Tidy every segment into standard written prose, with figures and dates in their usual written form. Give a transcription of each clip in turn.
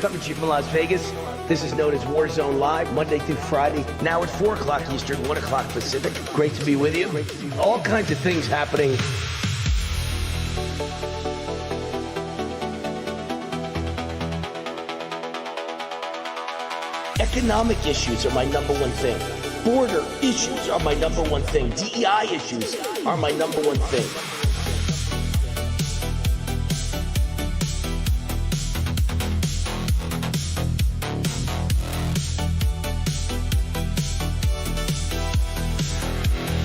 coming to you from Las Vegas. This is known as Warzone Live, Monday through Friday. Now it's 4 o'clock Eastern, 1 o'clock Pacific. Great to be with you. All kinds of things happening. Economic issues are my number one thing. Border issues are my number one thing. DEI issues are my number one thing.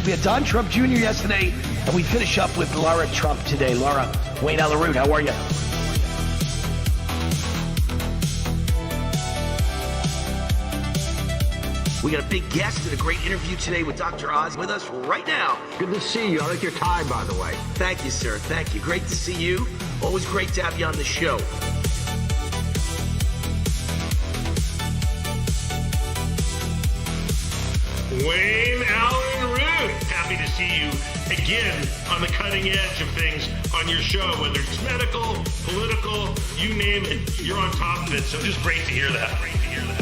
We had Don Trump Jr. yesterday, and we finish up with Laura Trump today. Laura, Wayne Allyn, how are you? We got a big guest and a great interview today with Dr. Oz with us right now. Good to see you. I like your tie, by the way. Thank you, sir. Thank you. Great to see you. Always great to have you on the show. Wayne Allyn Root, happy to see you again on the cutting edge of things on your show, whether it's medical, political, you name it, you're on top of it. So just great to hear that. Great to hear that.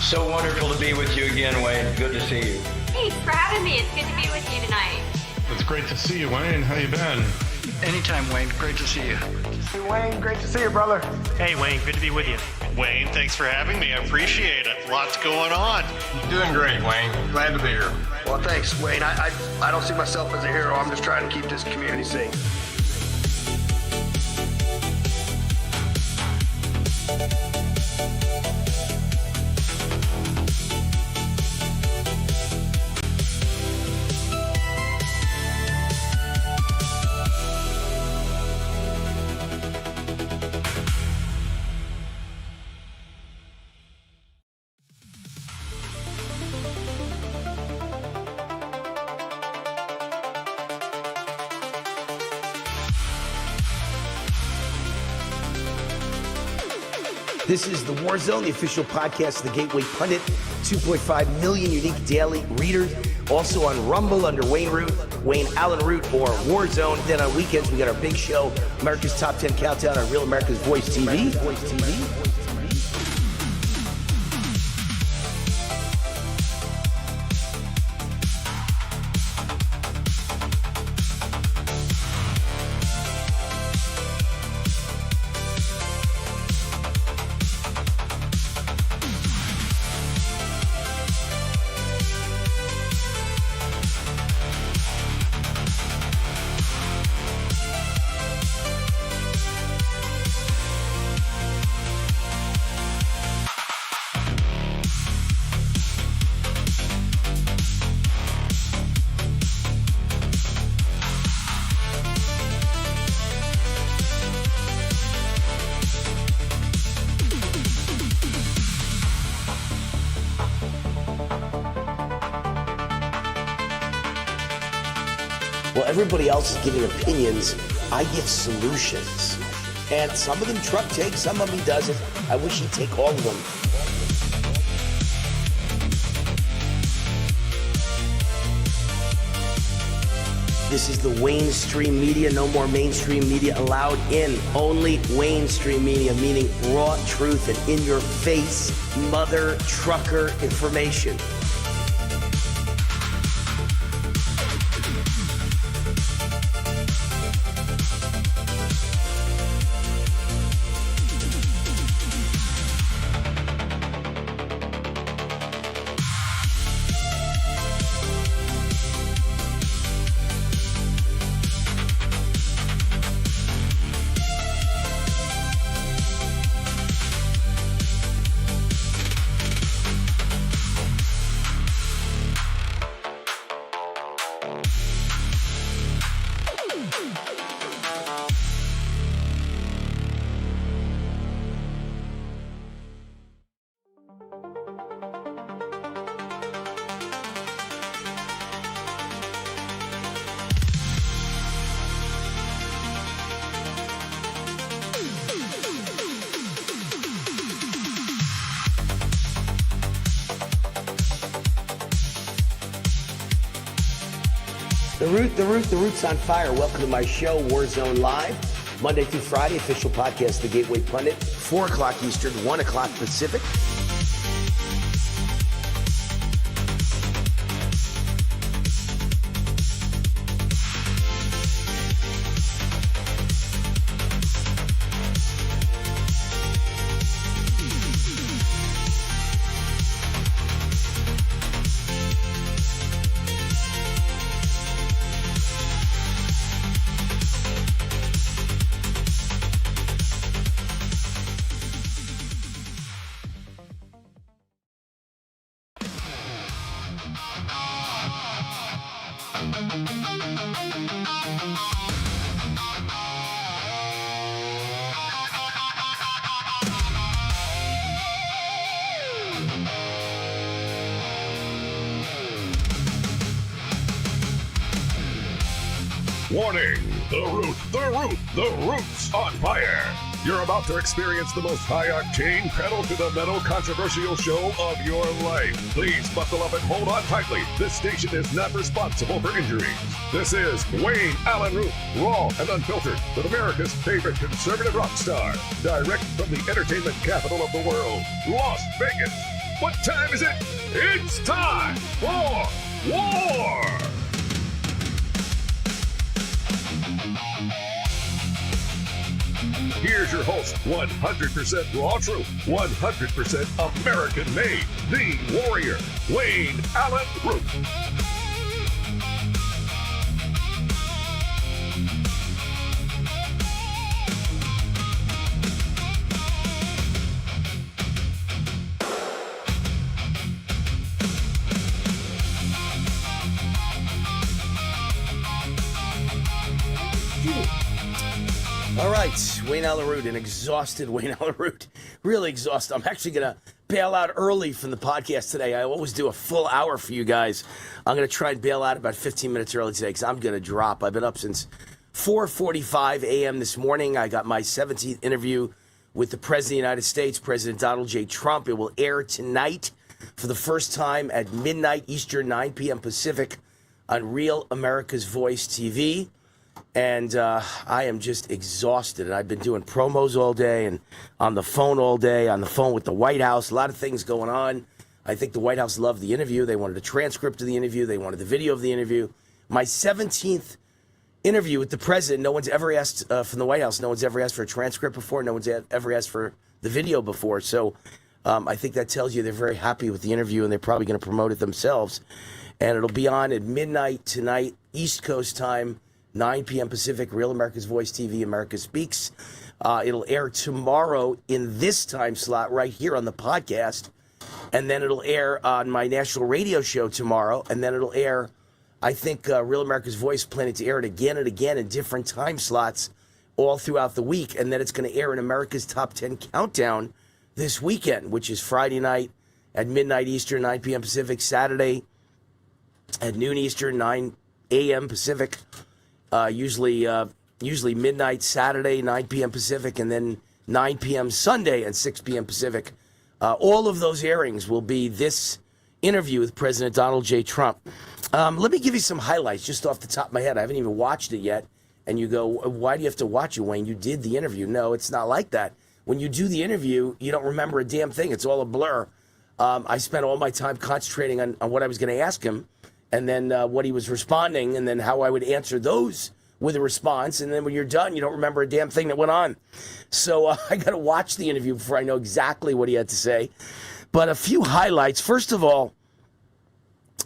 So wonderful to be with you again, Wayne. Good to see you. Thanks for having me. It's good to be with you tonight. It's great to see you, Wayne. How you been? Anytime, Wayne. Great to see you. Hey, Wayne. Great to see you, brother. Hey, Wayne. Good to be with you. Wayne, thanks for having me. I appreciate it. Lots going on. Doing great, Wayne. Glad to be here. Well, thanks, Wayne. I don't see myself as a hero. I'm just trying to keep this community safe. This is The War Zone, the official podcast of the Gateway Pundit. 2.5 million unique daily readers. Also on Rumble under Wayne Allyn Root, or Warzone. Then on weekends, we got our big show, America's Top 10 Countdown on Real America's Voice TV. Well, everybody else is giving opinions. I give solutions. And some of them Trump takes, some of them he doesn't. I wish he'd take all of them. This is the Wayne Stream Media. No more mainstream media allowed in. Only Wayne Stream Media, meaning raw truth and in-your-face mother trucker information. The Root's on fire. Welcome to my show, Warzone Live. Monday through Friday, official podcast, The Gateway Pundit, 4 o'clock Eastern, 1 o'clock Pacific. Warning! The Root's on fire! You're about to experience the most high-octane, pedal-to-the-metal controversial show of your life. Please buckle up and hold on tightly. This station is not responsible for injuries. This is Wayne Allyn Root, raw and unfiltered, with America's favorite conservative rock star, direct from the entertainment capital of the world, Las Vegas. What time is it? It's time for war! Here's your host, 100% raw truth, 100% American made, the warrior, Wayne Allyn Root. All right, Wayne Allyn Root, an exhausted Wayne Allyn Root. Really exhausted. I'm actually going to bail out early from the podcast today. I always do a full hour for you guys. I'm going to try and bail out about 15 minutes early today because I'm going to drop. I've been up since 4:45 a.m. this morning. I got my 17th interview with the President of the United States, President Donald J. Trump. It will air tonight for the first time at midnight Eastern, 9 p.m. Pacific on Real America's Voice TV. And I am just exhausted. And I've been doing promos all day and on the phone all day, on the phone with the White House. A lot of things going on. I think the White House loved the interview. They wanted a transcript of the interview. They wanted the video of the interview. My 17th interview with the president, no one's ever asked from the White House. No one's ever asked for a transcript before. No one's ever asked for the video before. So I think that tells you they're very happy with the interview, and they're probably going to promote it themselves. And it'll be on at midnight tonight, East Coast time, 9 p.m. Pacific, Real America's Voice TV, America Speaks. It'll air tomorrow in this time slot right here on the podcast. And then it'll air on my national radio show tomorrow. And then it'll air, I think, Real America's Voice planning to air it again and again in different time slots all throughout the week. And then it's going to air in America's Top 10 Countdown this weekend, which is Friday night at midnight Eastern, 9 p.m. Pacific, Saturday at noon Eastern, 9 a.m. Pacific. Usually midnight Saturday, 9 p.m. Pacific, and then 9 p.m. Sunday at 6 p.m. Pacific. All of those airings will be this interview with President Donald J. Trump. Let me give you some highlights just off the top of my head. I haven't even watched it yet. And you go, why do you have to watch it, Wayne? You did the interview. No, it's not like that. When you do the interview, you don't remember a damn thing. It's all a blur. I spent all my time concentrating on what I was going to ask him, and then what he was responding, and then how I would answer those with a response. And then when you're done, you don't remember a damn thing that went on. So I got to watch the interview before I know exactly what he had to say. But a few highlights. First of all,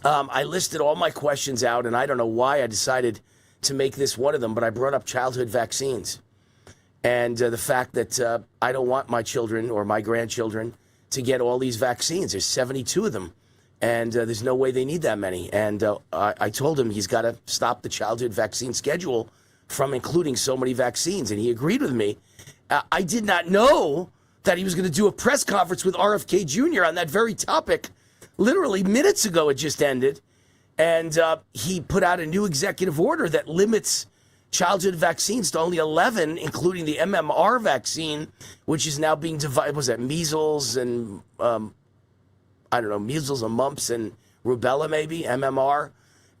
I listed all my questions out, and I don't know why I decided to make this one of them, but I brought up childhood vaccines and the fact that I don't want my children or my grandchildren to get all these vaccines. There's 72 of them. And there's no way they need that many. And I told him he's got to stop the childhood vaccine schedule from including so many vaccines. And he agreed with me. I did not know that he was going to do a press conference with RFK Jr. on that very topic. Literally minutes ago, it just ended. And he put out a new executive order that limits childhood vaccines to only 11, including the MMR vaccine, which is now being divided. Was that measles and measles and mumps and rubella, maybe, MMR.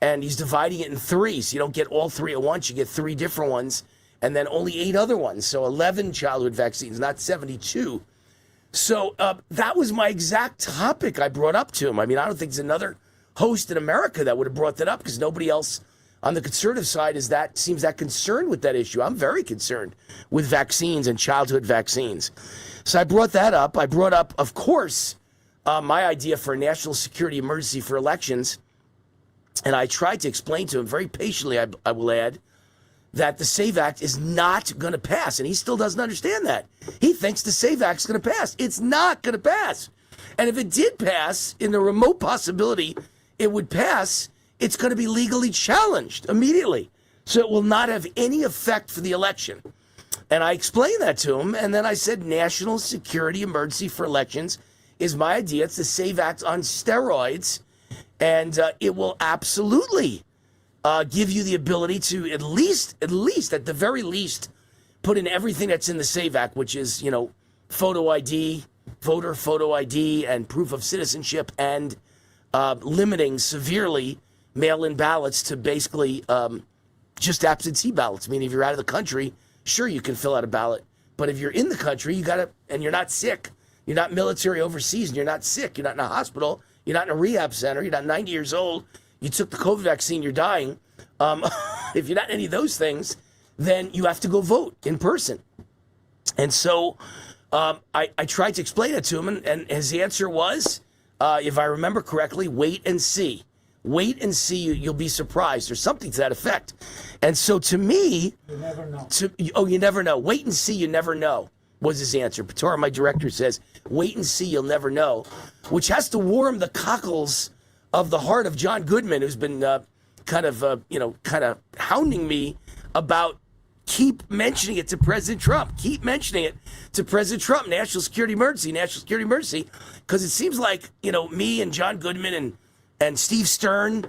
And he's dividing it in three. So you don't get all three at once. You get three different ones and then only 8 other ones. So 11 childhood vaccines, not 72. So that was my exact topic I brought up to him. I mean, I don't think there's another host in America that would have brought that up because nobody else on the conservative side seems that concerned with that issue. I'm very concerned with vaccines and childhood vaccines. So I brought that up. I brought up, of course, my idea for a national security emergency for elections. And I tried to explain to him very patiently, I will add, that the SAVE Act is not going to pass. And he still doesn't understand that. He thinks the SAVE Act is going to pass. It's not going to pass. And if it did pass, in the remote possibility it would pass, it's going to be legally challenged immediately. So it will not have any effect for the election. And I explained that to him. And then I said, national security emergency for elections is my idea. It's the SAVE Act on steroids. And it will absolutely give you the ability to at least, at the very least, put in everything that's in the SAVE Act, which is, photo ID, voter photo ID, and proof of citizenship, and limiting severely mail-in ballots to basically just absentee ballots. I mean, if you're out of the country, sure, you can fill out a ballot. But if you're in the country, you got to, and you're not sick, you're not military overseas, and you're not sick, you're not in a hospital, you're not in a rehab center, you're not 90 years old, you took the COVID vaccine, you're dying. If you're not any of those things, then you have to go vote in person. And so I tried to explain it to him, and his answer was, if I remember correctly, wait and see. Wait and see, you'll be surprised, or something to that effect. And so to me... You never know. You never know. Wait and see, you never know, was his answer. Patora, my director, says, wait and see, you'll never know, which has to warm the cockles of the heart of John Goodman, who's been kind of hounding me about keep mentioning it to President Trump. Keep mentioning it to President Trump. National security emergency, because it seems like, me and John Goodman and Steve Stern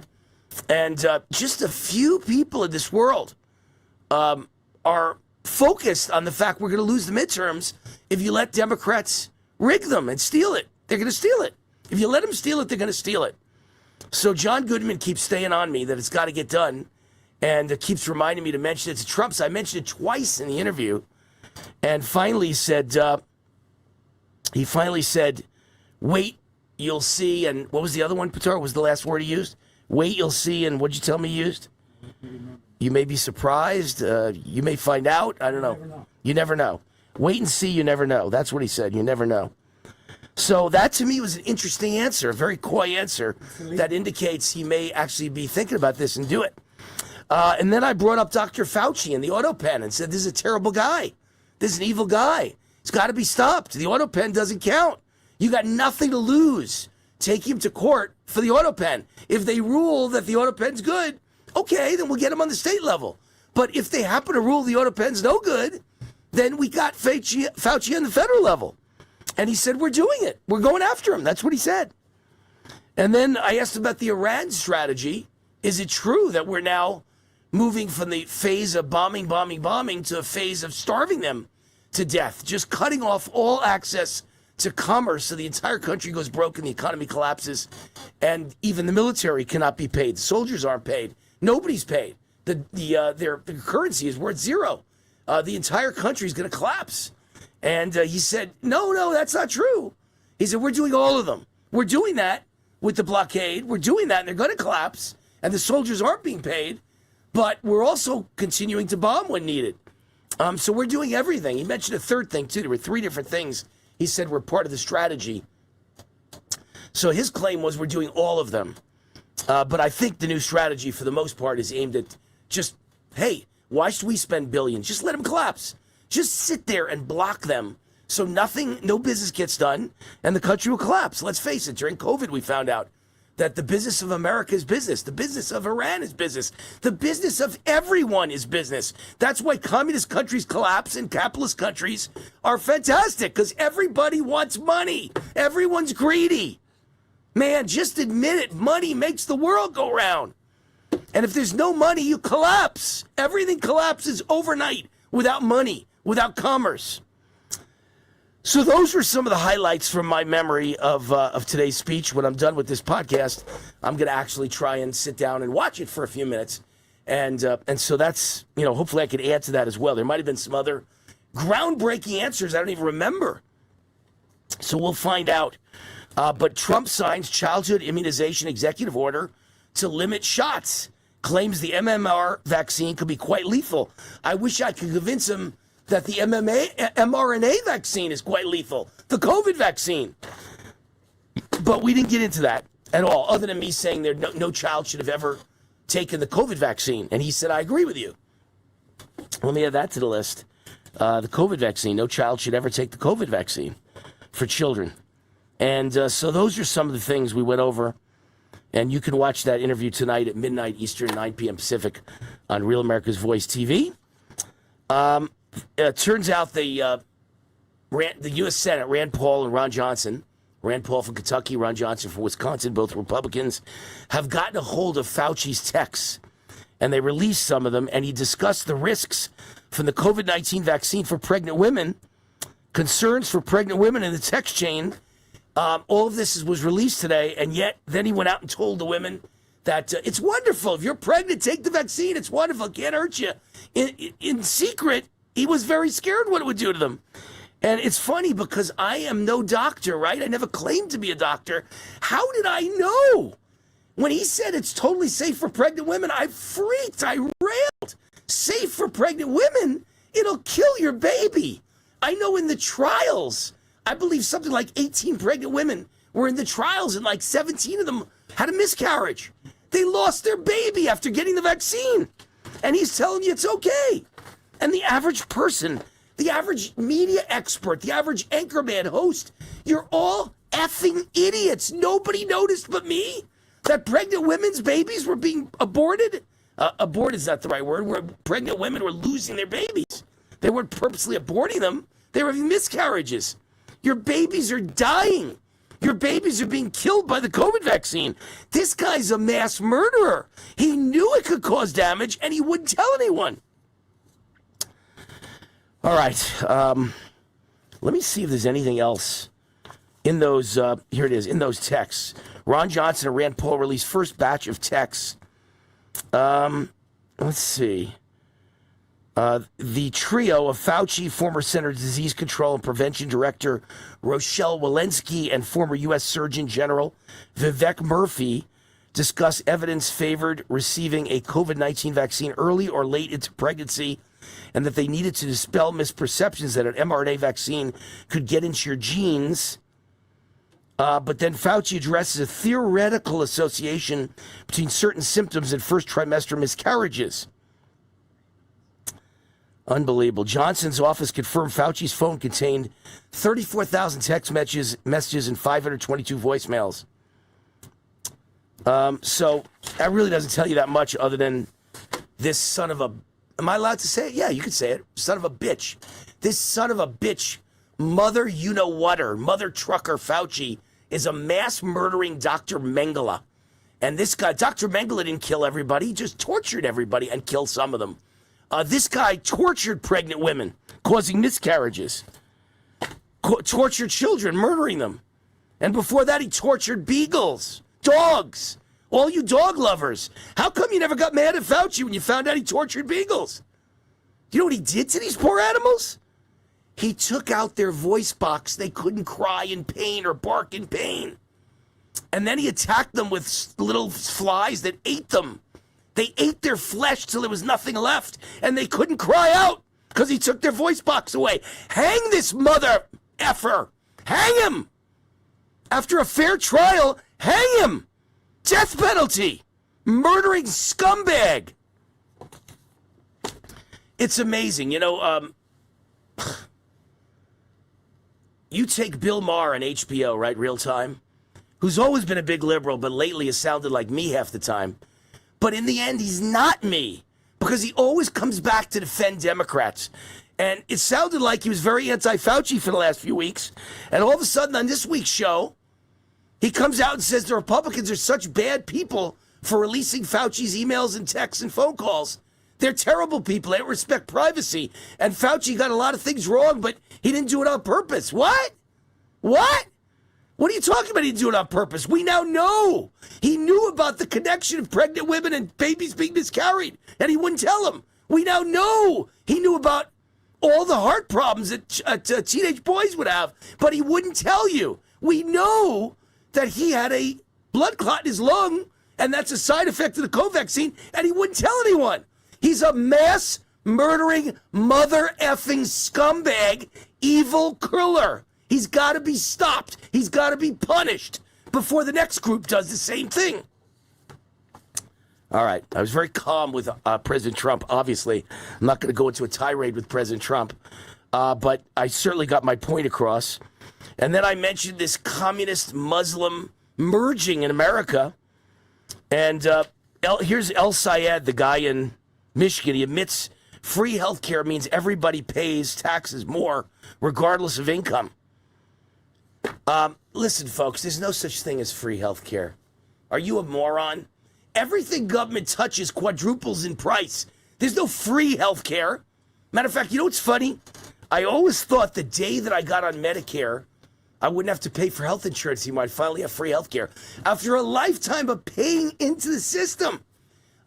and just a few people in this world are focused on the fact we're going to lose the midterms if you let Democrats rig them and steal it. They're going to steal it. If you let them steal it, they're going to steal it. So John Goodman keeps staying on me that it's got to get done, and keeps reminding me to mention it to Trump. So I mentioned it twice in the interview, and finally said, wait, you'll see. And what was the other one, Patar? Was the last word he used? Wait, you'll see. And what'd you tell me he used? You may be surprised. You may find out. I don't know. You never know. Wait and see. You never know. That's what he said. You never know. So that to me was an interesting answer, a very coy answer that indicates he may actually be thinking about this and do it. And then I brought up Dr. Fauci and the auto pen and said, this is a terrible guy. This is an evil guy. It's got to be stopped. The auto pen doesn't count. You got nothing to lose. Take him to court for the auto pen. If they rule that the auto pen's good, okay, then we'll get him on the state level. But if they happen to rule the auto pen's no good, then we got Fauci on the federal level. And he said, we're doing it. We're going after him. That's what he said. And then I asked about the Iran strategy. Is it true that we're now moving from the phase of bombing to a phase of starving them to death, just cutting off all access to commerce so the entire country goes broke and the economy collapses, and even the military cannot be paid. The soldiers aren't paid. Nobody's paid. Their currency is worth zero. The entire country is going to collapse. And he said, no, that's not true. He said, we're doing all of them. We're doing that with the blockade. We're doing that, and they're going to collapse, and the soldiers aren't being paid, but we're also continuing to bomb when needed. So we're doing everything. He mentioned a third thing, too. There were 3 different things he said were part of the strategy. So his claim was we're doing all of them. But I think the new strategy, for the most part, is aimed at just, hey, why should we spend billions? Just let them collapse. Just sit there and block them so no business gets done, and the country will collapse. Let's face it, during COVID, we found out that the business of America is business. The business of Iran is business. The business of everyone is business. That's why communist countries collapse and capitalist countries are fantastic, because everybody wants money. Everyone's greedy. Man, just admit it. Money makes the world go round. And if there's no money, you collapse. Everything collapses overnight without money, without commerce. So those were some of the highlights from my memory of today's speech. When I'm done with this podcast, I'm going to actually try and sit down and watch it for a few minutes. And so that's, hopefully I can add to that as well. There might have been some other groundbreaking answers I don't even remember. So we'll find out. But Trump signs childhood immunization executive order to limit shots. Claims the MMR vaccine could be quite lethal. I wish I could convince him that the mRNA vaccine is quite lethal, the COVID vaccine. But we didn't get into that at all, other than me saying no child should have ever taken the COVID vaccine. And he said, I agree with you. Let me add that to the list. The COVID vaccine. No child should ever take the COVID vaccine for children. And so those are some of the things we went over. And you can watch that interview tonight at midnight Eastern, 9 p.m. Pacific on Real America's Voice TV. It turns out the U.S. Senate, Rand Paul and Ron Johnson, Rand Paul from Kentucky, Ron Johnson from Wisconsin, both Republicans, have gotten a hold of Fauci's texts. And they released some of them, and he discussed the risks from the COVID-19 vaccine for pregnant women, concerns for pregnant women in the text chain. All of this was released today, and yet then he went out and told the women that it's wonderful. If you're pregnant, take the vaccine. It's wonderful. It can't hurt you. In secret, he was very scared what it would do to them. And it's funny because I am no doctor, right? I never claimed to be a doctor. How did I know? When he said it's totally safe for pregnant women, I freaked. I railed. Safe for pregnant women? It'll kill your baby. I know in the trials, I believe something like 18 pregnant women were in the trials, and like 17 of them had a miscarriage. They lost their baby after getting the vaccine. And he's telling you it's okay. And the average person, the average media expert, the average anchorman host, you're all effing idiots. Nobody noticed but me that pregnant women's babies were being aborted. Abort is not the right word. Where pregnant women were losing their babies. They weren't purposely aborting them. They were having miscarriages. Your babies are dying. Your babies are being killed by the COVID vaccine. This guy's a mass murderer. He knew it could cause damage, and he wouldn't tell anyone. All right. Let me see if there's anything else in those. Here it is, in those texts. Ron Johnson and Rand Paul released first batch of texts. Let's see. The trio of Fauci, former Center for Disease Control and Prevention Director Rochelle Walensky, and former U.S. Surgeon General Vivek Murthy discuss evidence favored receiving a COVID-19 vaccine early or late into pregnancy, and that they needed to dispel misperceptions that an mRNA vaccine could get into your genes. But then Fauci addresses a theoretical association between certain symptoms and first trimester miscarriages. Unbelievable. Johnson's office confirmed Fauci's phone contained 34,000 text messages and 522 voicemails. So that really doesn't tell you that much other than this son of a... Am I allowed to say it? Yeah, you can say it. Son of a bitch. This son of a bitch, mother you-know-whatter, mother trucker Fauci, is a mass murdering Dr. Mengele. And this guy, Dr. Mengele didn't kill everybody. He just tortured everybody and killed some of them. This guy tortured pregnant women, causing miscarriages. Tortured children, murdering them. And before that, he tortured beagles, dogs. All you dog lovers. How come you never got mad at Fauci when you found out he tortured beagles? You know what he did to these poor animals? He took out their voice box. They couldn't cry in pain or bark in pain. And then he attacked them with little flies that ate them. They ate their flesh till there was nothing left, and they couldn't cry out because he took their voice box away. Hang this mother effer. Hang him. After a fair trial, hang him. Death penalty. Murdering scumbag. It's amazing. You know, you take Bill Maher on HBO, right, real time, who's always been a big liberal, but lately has sounded like me half the time. But in the end, he's not me, because he always comes back to defend Democrats. And it sounded like he was very anti-Fauci for the last few weeks. And all of a sudden on this week's show, he comes out and says the Republicans are such bad people for releasing Fauci's emails and texts and phone calls They're terrible people. They don't respect privacy. And Fauci got a lot of things wrong, but he didn't do it on purpose. What? What? What are you talking about? He didn't do it on purpose. We now know. He knew about the connection of pregnant women and babies being miscarried, and he wouldn't tell them. We now know he knew about all the heart problems that teenage boys would have, but he wouldn't tell you. We know that he had a blood clot in his lung, and that's a side effect of the COVID vaccine, and he wouldn't tell anyone. He's a mass murdering, mother effing scumbag, evil killer. He's got to be stopped. He's got to be punished before the next group does the same thing. All right. I was very calm with President Trump. Obviously, I'm not going to go into a tirade with President Trump, but I certainly got my point across. And then I mentioned this communist Muslim merging in America. And here's El Sayed, the guy in Michigan. He admits free health care means everybody pays taxes more, regardless of income. Listen, folks, there's no such thing as free health care. Are you a moron? Everything government touches quadruples in price. There's no free health care. Matter of fact, you know what's funny? I always thought the day that I got on Medicare, I wouldn't have to pay for health insurance anymore. I'd finally have free health care. After a lifetime of paying into the system,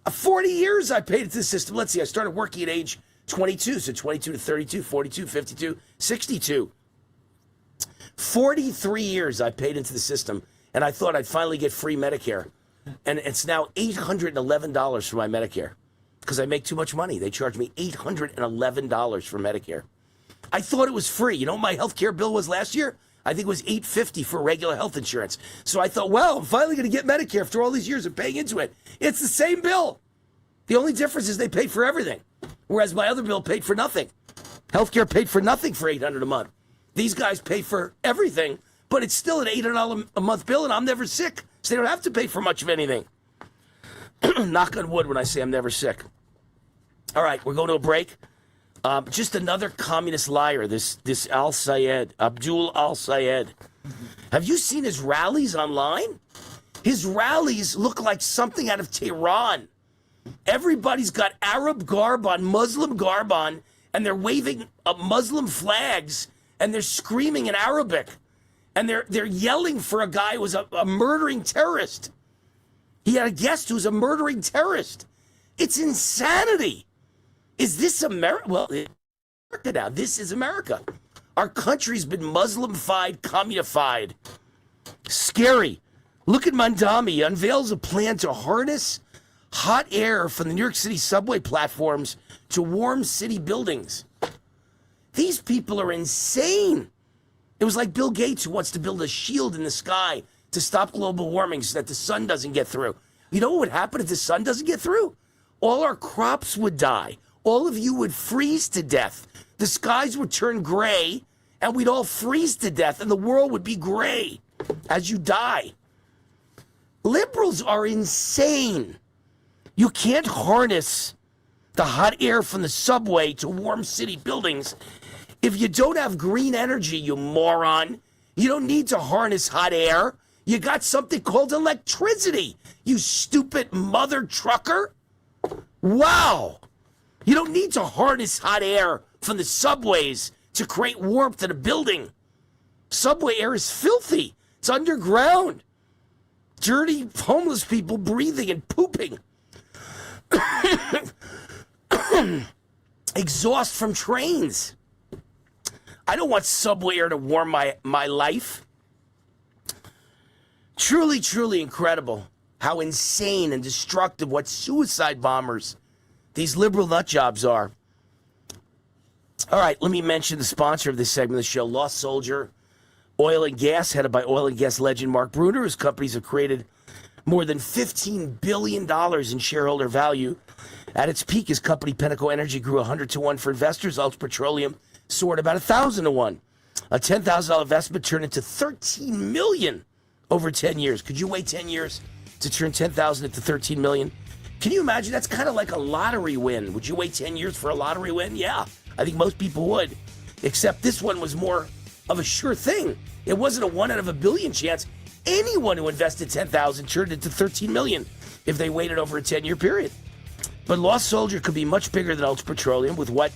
40 years I paid into the system. Let's see, I started working at age 22, so 22 to 32, 42, 52, 62. 43 years I paid into the system, and I thought I'd finally get free Medicare. And it's now $811 for my Medicare because I make too much money. They charge me $811 for Medicare. I thought it was free. You know what my health care bill was last year? I think it was $850 for regular health insurance. So I thought, well, I'm finally going to get Medicare after all these years of paying into it. It's the same bill. The only difference is they pay for everything, whereas my other bill paid for nothing. Healthcare paid for nothing for $800 a month. These guys pay for everything, but it's still an $800 a month bill, and I'm never sick, so they don't have to pay for much of anything. Knock on wood when I say I'm never sick. All right, we're going to a break. Just another communist liar, this Al Sayed, Abdul Al Sayed. Have you seen his rallies online? His rallies look like something out of Tehran. Everybody's got Arab garb on, Muslim garb on, and they're waving Muslim flags, and they're screaming in Arabic. And they're yelling for a guy who was a murdering terrorist. He had a guest who's a murdering terrorist. It's insanity. Is this America? Well, America now. This is America. Our country's been Muslim-fied, communified. Scary. Look at Mandami. He unveils a plan to harness hot air from the New York City subway platforms to warm city buildings. These people are insane. It was like Bill Gates, who wants to build a shield in the sky to stop global warming so that the sun doesn't get through. You know what would happen if the sun doesn't get through? All our crops would die. All of you would freeze to death. The skies would turn gray, and we'd all freeze to death, and the world would be gray as you die. Liberals are insane. You can't harness the hot air from the subway to warm city buildings if you don't have green energy, you moron. You don't need to harness hot air. You got something called electricity, you stupid mother trucker. Wow. You don't need to harness hot air from the subways to create warmth in a building. Subway air is filthy. It's underground. Dirty homeless people breathing and pooping. Exhaust from trains. I don't want subway air to warm my life. Truly, truly incredible how insane and destructive, what suicide bombers these liberal nut jobs are. All right, let me mention the sponsor of this segment of the show, Lost Soldier Oil and Gas, headed by oil and gas legend Mark Bruner. His companies have created more than $15 billion in shareholder value. At its peak, his company, Pinnacle Energy, grew 100 to 1 for investors. Ultra Petroleum soared about 1,000 to 1. A $10,000 investment turned into $13 million over 10 years. Could you wait 10 years to turn 10,000 into 13 million? Can you imagine? That's kind of like a lottery win. Would you wait 10 years for a lottery win? Yeah, I think most people would. Except this one was more of a sure thing. It wasn't a 1 out of a billion chance. Anyone who invested 10,000 turned into 13 million if they waited over a 10-year period. But Lost Soldier could be much bigger than Ultra Petroleum, with what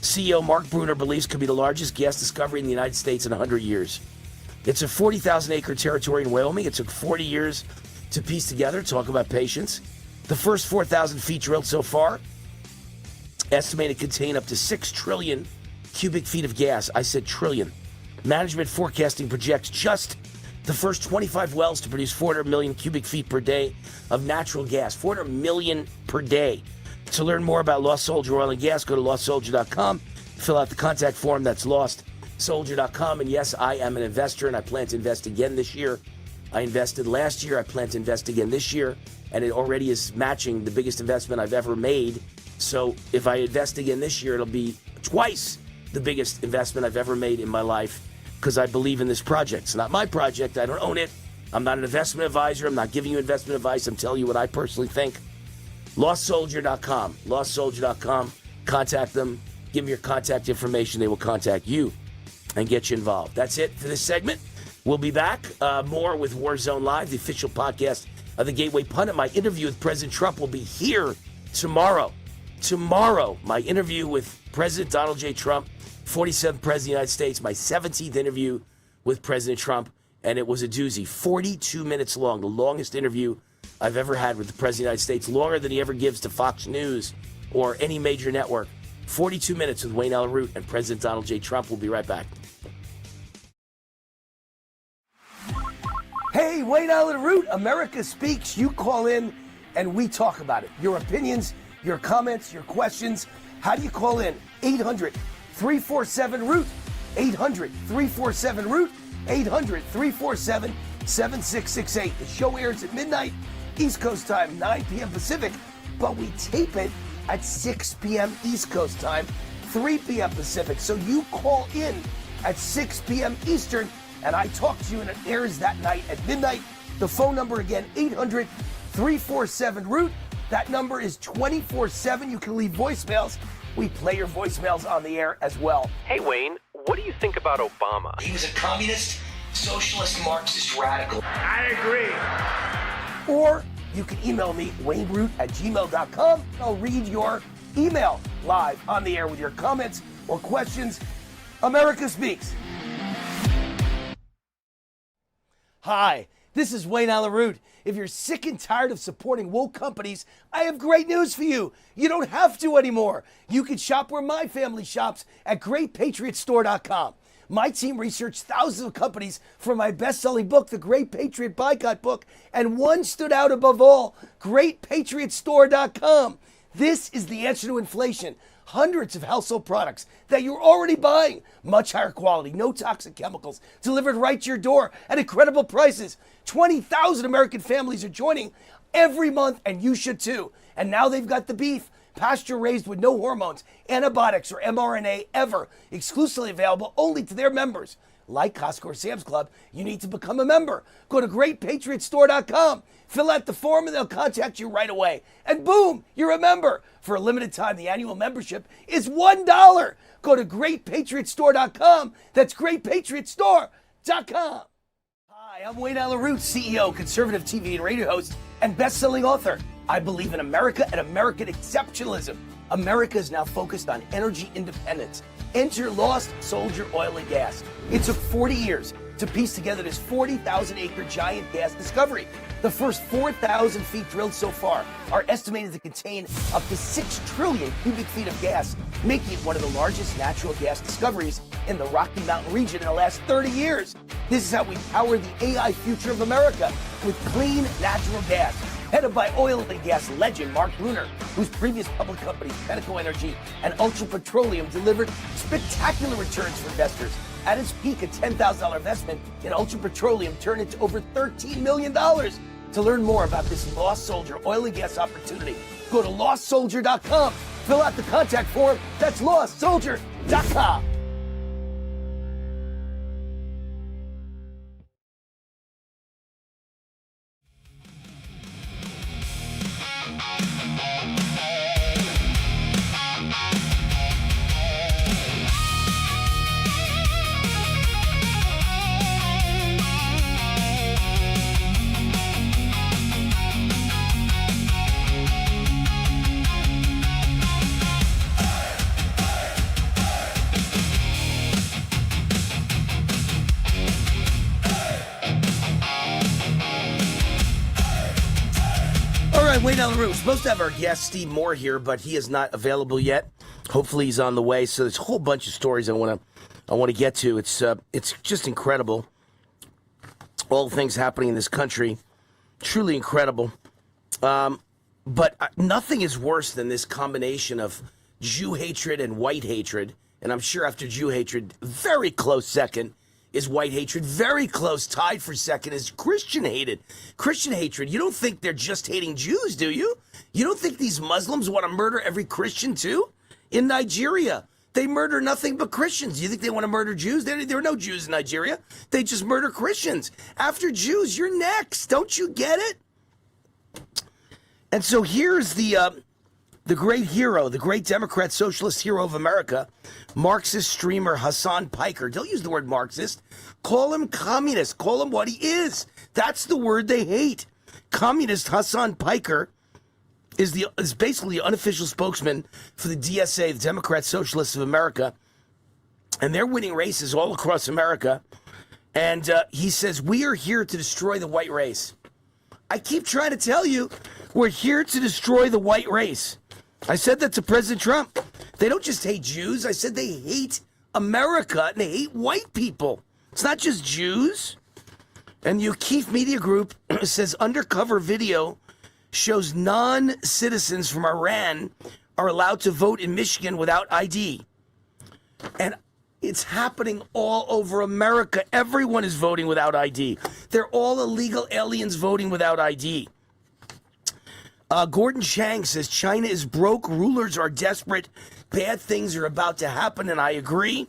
CEO Mark Bruner believes could be the largest gas discovery in the United States in 100 years. It's a 40,000-acre territory in Wyoming. It took 40 years to piece together. Talk about patience. The first 4,000 feet drilled so far, estimated to contain up to 6 trillion cubic feet of gas. I said trillion. Management forecasting projects just the first 25 wells to produce 400 million cubic feet per day of natural gas. 400 million per day. To learn more about Lost Soldier Oil and Gas, go to lostsoldier.com. Fill out the contact form. That's lostsoldier.com. And yes, I am an investor, and I plan to invest again this year. I invested last year. I plan to invest again this year. And it already is matching the biggest investment I've ever made. So if I invest again this year, it'll be twice the biggest investment I've ever made in my life, because I believe in this project. It's not my project. I don't own it. I'm not an investment advisor. I'm not giving you investment advice. I'm telling you what I personally think. LostSoldier.com. LostSoldier.com. Contact them. Give them your contact information. They will contact you and get you involved. That's it for this segment. We'll be back. More with Warzone Live, the official podcast of the Gateway Pundit. My interview with President Trump will be here tomorrow. Tomorrow, my interview with President Donald J. Trump, 47th President of the United States, my 17th interview with President Trump, and it was a doozy. 42 minutes long, the longest interview I've ever had with the President of the United States, longer than he ever gives to Fox News or any major network. 42 minutes with Wayne Allyn Root and President Donald J. Trump. We'll be right back. Hey, Wayne Allyn Root, America Speaks. You call in and we talk about it. Your opinions, your comments, your questions. How do you call in? 800-347-ROOT. 800-347-ROOT. 800-347-7668. The show airs at midnight, East Coast time, 9 p.m. Pacific, but we tape it at 6 p.m. East Coast time, 3 p.m. Pacific. So you call in at 6 p.m. Eastern, and I talk to you, and it airs that night at midnight. The phone number again, 800-347-ROOT. That number is 24/7. You can leave voicemails. We play your voicemails on the air as well. Hey, Wayne, what do you think about Obama? He was a communist, socialist, Marxist radical. I agree. Or you can email me, wayneroot@gmail.com. I'll read your email live on the air with your comments or questions. America Speaks. Hi, this is Wayne Allyn Root. If you're sick and tired of supporting woke companies, I have great news for you. You don't have to anymore. You can shop where my family shops at GreatPatriotStore.com. My team researched thousands of companies for my best-selling book, The Great Patriot Boycott Book, and one stood out above all, GreatPatriotStore.com. This is the answer to inflation. Hundreds of household products that you're already buying. Much higher quality, no toxic chemicals, delivered right to your door at incredible prices. 20,000 American families are joining every month, and you should too. And now they've got the beef, pasture raised with no hormones, antibiotics, or mRNA ever, exclusively available only to their members. Like Costco or Sam's Club, you need to become a member. Go to GreatPatriotStore.com, fill out the form, and they'll contact you right away. And boom, you're a member. For a limited time, the annual membership is $1. Go to GreatPatriotStore.com. That's GreatPatriotStore.com. Hi, I'm Wayne Allyn Root, CEO, conservative TV and radio host, and best-selling author. I believe in America and American exceptionalism. America is now focused on energy independence. Enter Lost Soldier Oil and Gas. It took 40 years to piece together this 40,000-acre giant gas discovery. The first 4,000 feet drilled so far are estimated to contain up to 6 trillion cubic feet of gas, making it one of the largest natural gas discoveries in the Rocky Mountain region in the last 30 years. This is how we power the AI future of America, with clean natural gas. Headed by oil and gas legend Mark Bruner, whose previous public companies, Pinnacle Energy and Ultra Petroleum, delivered spectacular returns for investors. At its peak, a $10,000 investment in Ultra Petroleum turned into over $13 million. To learn more about this Lost Soldier oil and gas opportunity, go to lostsoldier.com. Fill out the contact form. That's lostsoldier.com. right, Wayne Allyn Root. We're supposed to have our guest, Steve Moore, here, but he is not available yet. Hopefully he's on the way. So there's a whole bunch of stories I want to get to. It's just incredible. All the things happening in this country. Truly incredible. But nothing is worse than this combination of Jew hatred and white hatred. And I'm sure after Jew hatred, very close second is white hatred. Very close, tied for second, is Christian hatred. You don't think they're just hating Jews, do you? You don't think these Muslims want to murder every Christian too? In Nigeria, they murder nothing but Christians. You think they want to murder Jews? There are no Jews in Nigeria. They just murder Christians. After Jews, you're next. Don't you get it? And so here's the great hero, the great Democrat socialist hero of America, Marxist streamer Hassan Piker. Don't use the word Marxist. Call him communist. Call him what he is. That's the word they hate. Communist Hassan Piker is basically the unofficial spokesman for the DSA, the Democrat Socialists of America, and they're winning races all across America. And he says, we are here to destroy the white race. I keep trying to tell you, we're here to destroy the white race. I said that to President Trump. They don't just hate Jews. I said they hate America and they hate white people. It's not just Jews. And the O'Keefe Media Group says undercover video shows non-citizens from Iran are allowed to vote in Michigan without ID. And it's happening all over America. Everyone is voting without ID. They're all illegal aliens voting without ID. Gordon Chang says China is broke, rulers are desperate, bad things are about to happen, and I agree.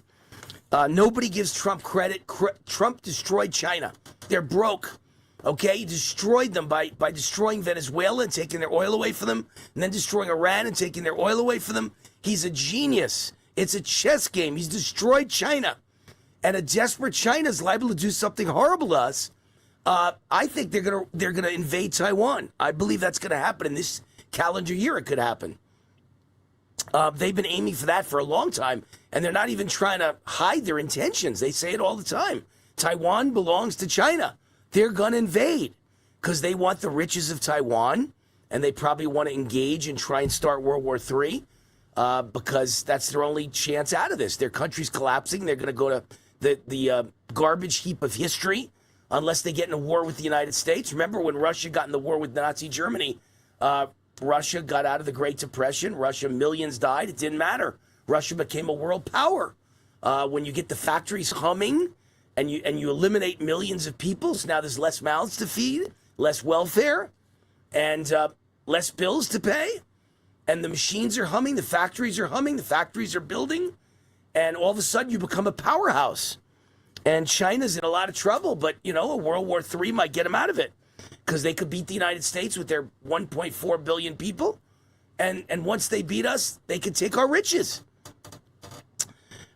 Nobody gives Trump credit. Trump destroyed China. They're broke. Okay, he destroyed them by destroying Venezuela and taking their oil away from them, and then destroying Iran and taking their oil away from them. He's a genius. It's a chess game. He's destroyed China. And a desperate China is liable to do something horrible to us. I think they're gonna invade Taiwan. I believe that's gonna happen in this calendar year. It could happen. They've been aiming for that for a long time, and they're not even trying to hide their intentions. They say it all the time. Taiwan belongs to China. They're gonna invade because they want the riches of Taiwan, and they probably want to engage and try and start World War III because that's their only chance out of this. Their country's collapsing. They're gonna go to the garbage heap of history. Unless they get in a war with the United States. Remember when Russia got in the war with Nazi Germany? Russia got out of the Great Depression. Millions died. It didn't matter. Russia became a world power. When you get the factories humming and you eliminate millions of people, so now there's less mouths to feed, less welfare, and less bills to pay. And the machines are humming. The factories are humming. The factories are building. And all of a sudden you become a powerhouse. And China's in a lot of trouble, but, a World War III might get them out of it because they could beat the United States with their 1.4 billion people. And once they beat us, they could take our riches.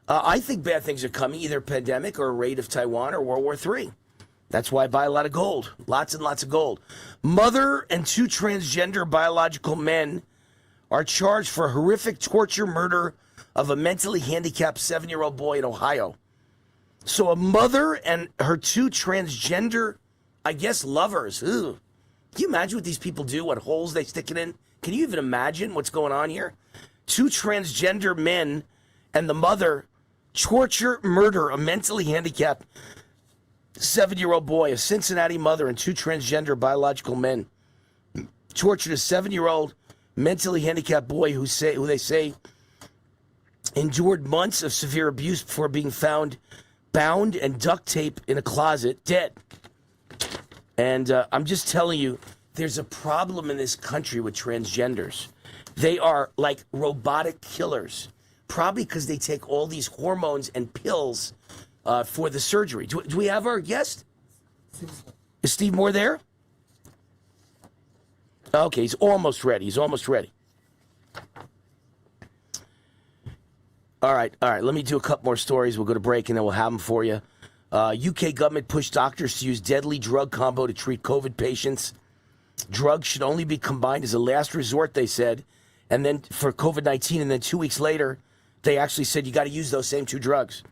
I think bad things are coming, either a pandemic or a raid of Taiwan or World War III. That's why I buy a lot of gold, lots and lots of gold. Mother and 2 transgender biological men are charged for horrific torture murder of a mentally handicapped 7-year-old boy in Ohio. So a mother and her 2 transgender, I guess, lovers. Ugh. Can you imagine what these people do, what holes they stick it in? Can you even imagine what's going on here? 2 transgender men and the mother torture, murder a mentally handicapped 7-year-old boy. A Cincinnati mother and 2 transgender biological men tortured a 7-year-old mentally handicapped boy who they say endured months of severe abuse before being found bound and duct tape in a closet, dead. And I'm just telling you, there's a problem in this country with transgenders. They are like robotic killers, probably because they take all these hormones and pills for the surgery. Do we have our guest? Is Steve Moore there? Okay, he's almost ready. All right. Let me do a couple more stories. We'll go to break, and then we'll have them for you. UK government pushed doctors to use deadly drug combo to treat COVID patients. Drugs should only be combined as a last resort, they said. And then for COVID-19, and then 2 weeks later, they actually said you got to use those same 2 drugs.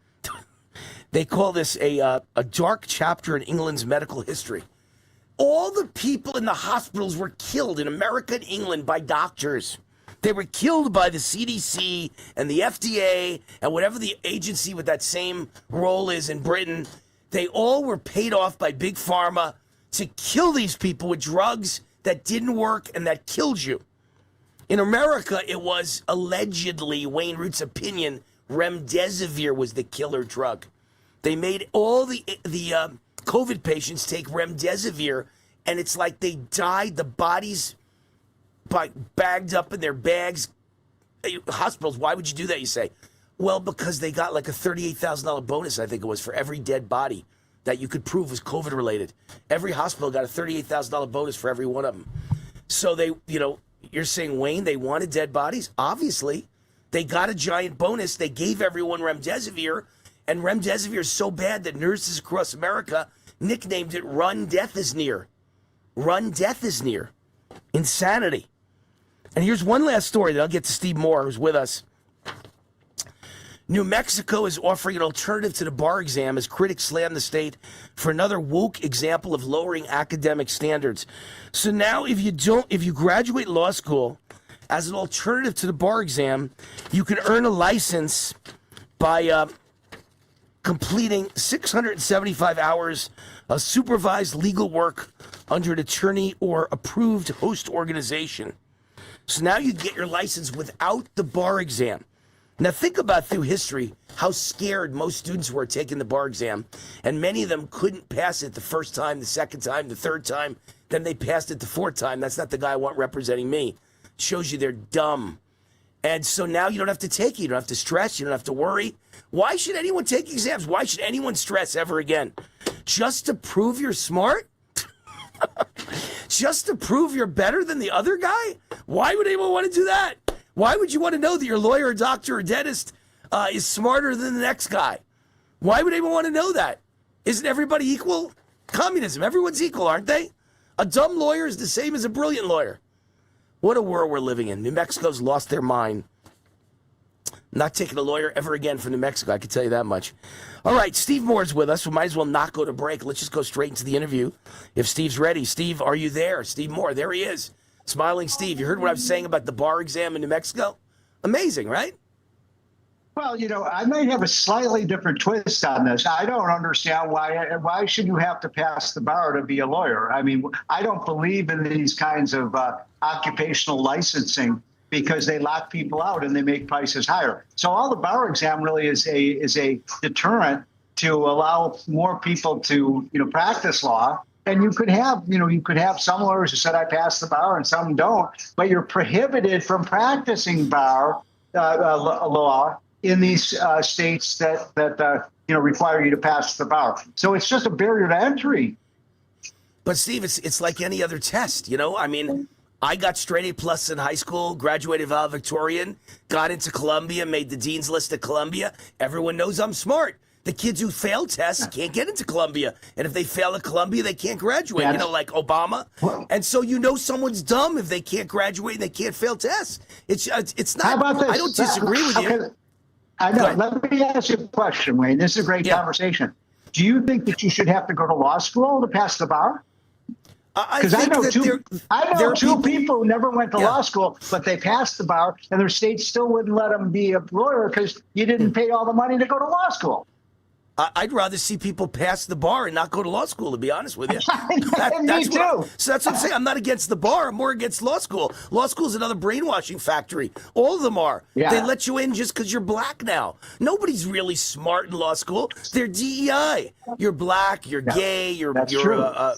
They call this a dark chapter in England's medical history. all the people in the hospitals were killed in America and England by doctors. They were killed by the CDC and the FDA and whatever the agency with that same role is in Britain. They all were paid off by Big Pharma to kill these people with drugs that didn't work and that killed you. In America, it was allegedly, Wayne Root's opinion, remdesivir was the killer drug. They made all the COVID patients take remdesivir, and it's like they died, the bodies bagged up in their bags. Hospitals, why would you do that, you say? Well, because they got like a $38,000 bonus, I think it was, for every dead body that you could prove was COVID related. Every hospital got a $38,000 bonus for every one of them. So they, you're saying, Wayne, they wanted dead bodies? Obviously. They got a giant bonus. They gave everyone remdesivir, and remdesivir is so bad that nurses across America nicknamed it Run Death is Near. Run Death is Near. Insanity. And here's one last story that I'll get to Steve Moore, who's with us. New Mexico is offering an alternative to the bar exam as critics slam the state for another woke example of lowering academic standards. So now if you graduate law school as an alternative to the bar exam, you can earn a license by completing 675 hours of supervised legal work under an attorney or approved host organization. So now you get your license without the bar exam. Now think about through history how scared most students were taking the bar exam, and many of them couldn't pass it the first time, the second time, the third time, then they passed it the fourth time. That's not the guy I want representing me. It shows you they're dumb. And so now you don't have to take it. You don't have to stress. You don't have to worry. Why should anyone take exams? Why should anyone stress ever again? Just to prove you're smart? Just to prove you're better than the other guy? Why would anyone want to do that? Why would you want to know that your lawyer or doctor or dentist is smarter than the next guy? Why would anyone want to know that? Isn't everybody equal? Communism, everyone's equal, aren't they? A dumb lawyer is the same as a brilliant lawyer. What a world we're living in. New Mexico's lost their mind. Not taking a lawyer ever again from New Mexico, I can tell you that much. All right, Steve Moore's with us. We might as well not go to break. Let's just go straight into the interview if Steve's ready. Steve, are you there? Steve Moore, there he is. Smiling Steve. You heard what I was saying about the bar exam in New Mexico? Amazing, right? Well, I might have a slightly different twist on this. I don't understand why should you have to pass the bar to be a lawyer? I mean, I don't believe in these kinds of occupational licensing because they lock people out and they make prices higher. So all the bar exam really is a deterrent to allow more people to practice law. And you could have some lawyers who said I passed the bar and some don't, but you're prohibited from practicing bar law in these states that require you to pass the bar. So it's just a barrier to entry. But Steve, it's like any other test, I mean, I got straight A+ in high school, graduated valedictorian, got into Columbia, made the dean's list at Columbia. Everyone knows I'm smart. The kids who fail tests can't get into Columbia. And if they fail at Columbia, they can't graduate, like Obama. And so someone's dumb if they can't graduate and they can't fail tests. It's not, how about this? I don't disagree with you. I know. Let me ask you a question, Wayne. This is a great conversation. Do you think that you should have to go to law school to pass the bar? Because I know two people who never went to law school, but they passed the bar, and their state still wouldn't let them be a lawyer because you didn't pay all the money to go to law school. I'd rather see people pass the bar and not go to law school, to be honest with you. Me too. So that's what I'm saying. I'm not against the bar. I'm more against law school. Law school is another brainwashing factory. All of them are. Yeah. They let you in just because you're black now. Nobody's really smart in law school. They're DEI. You're black, you're gay, you're a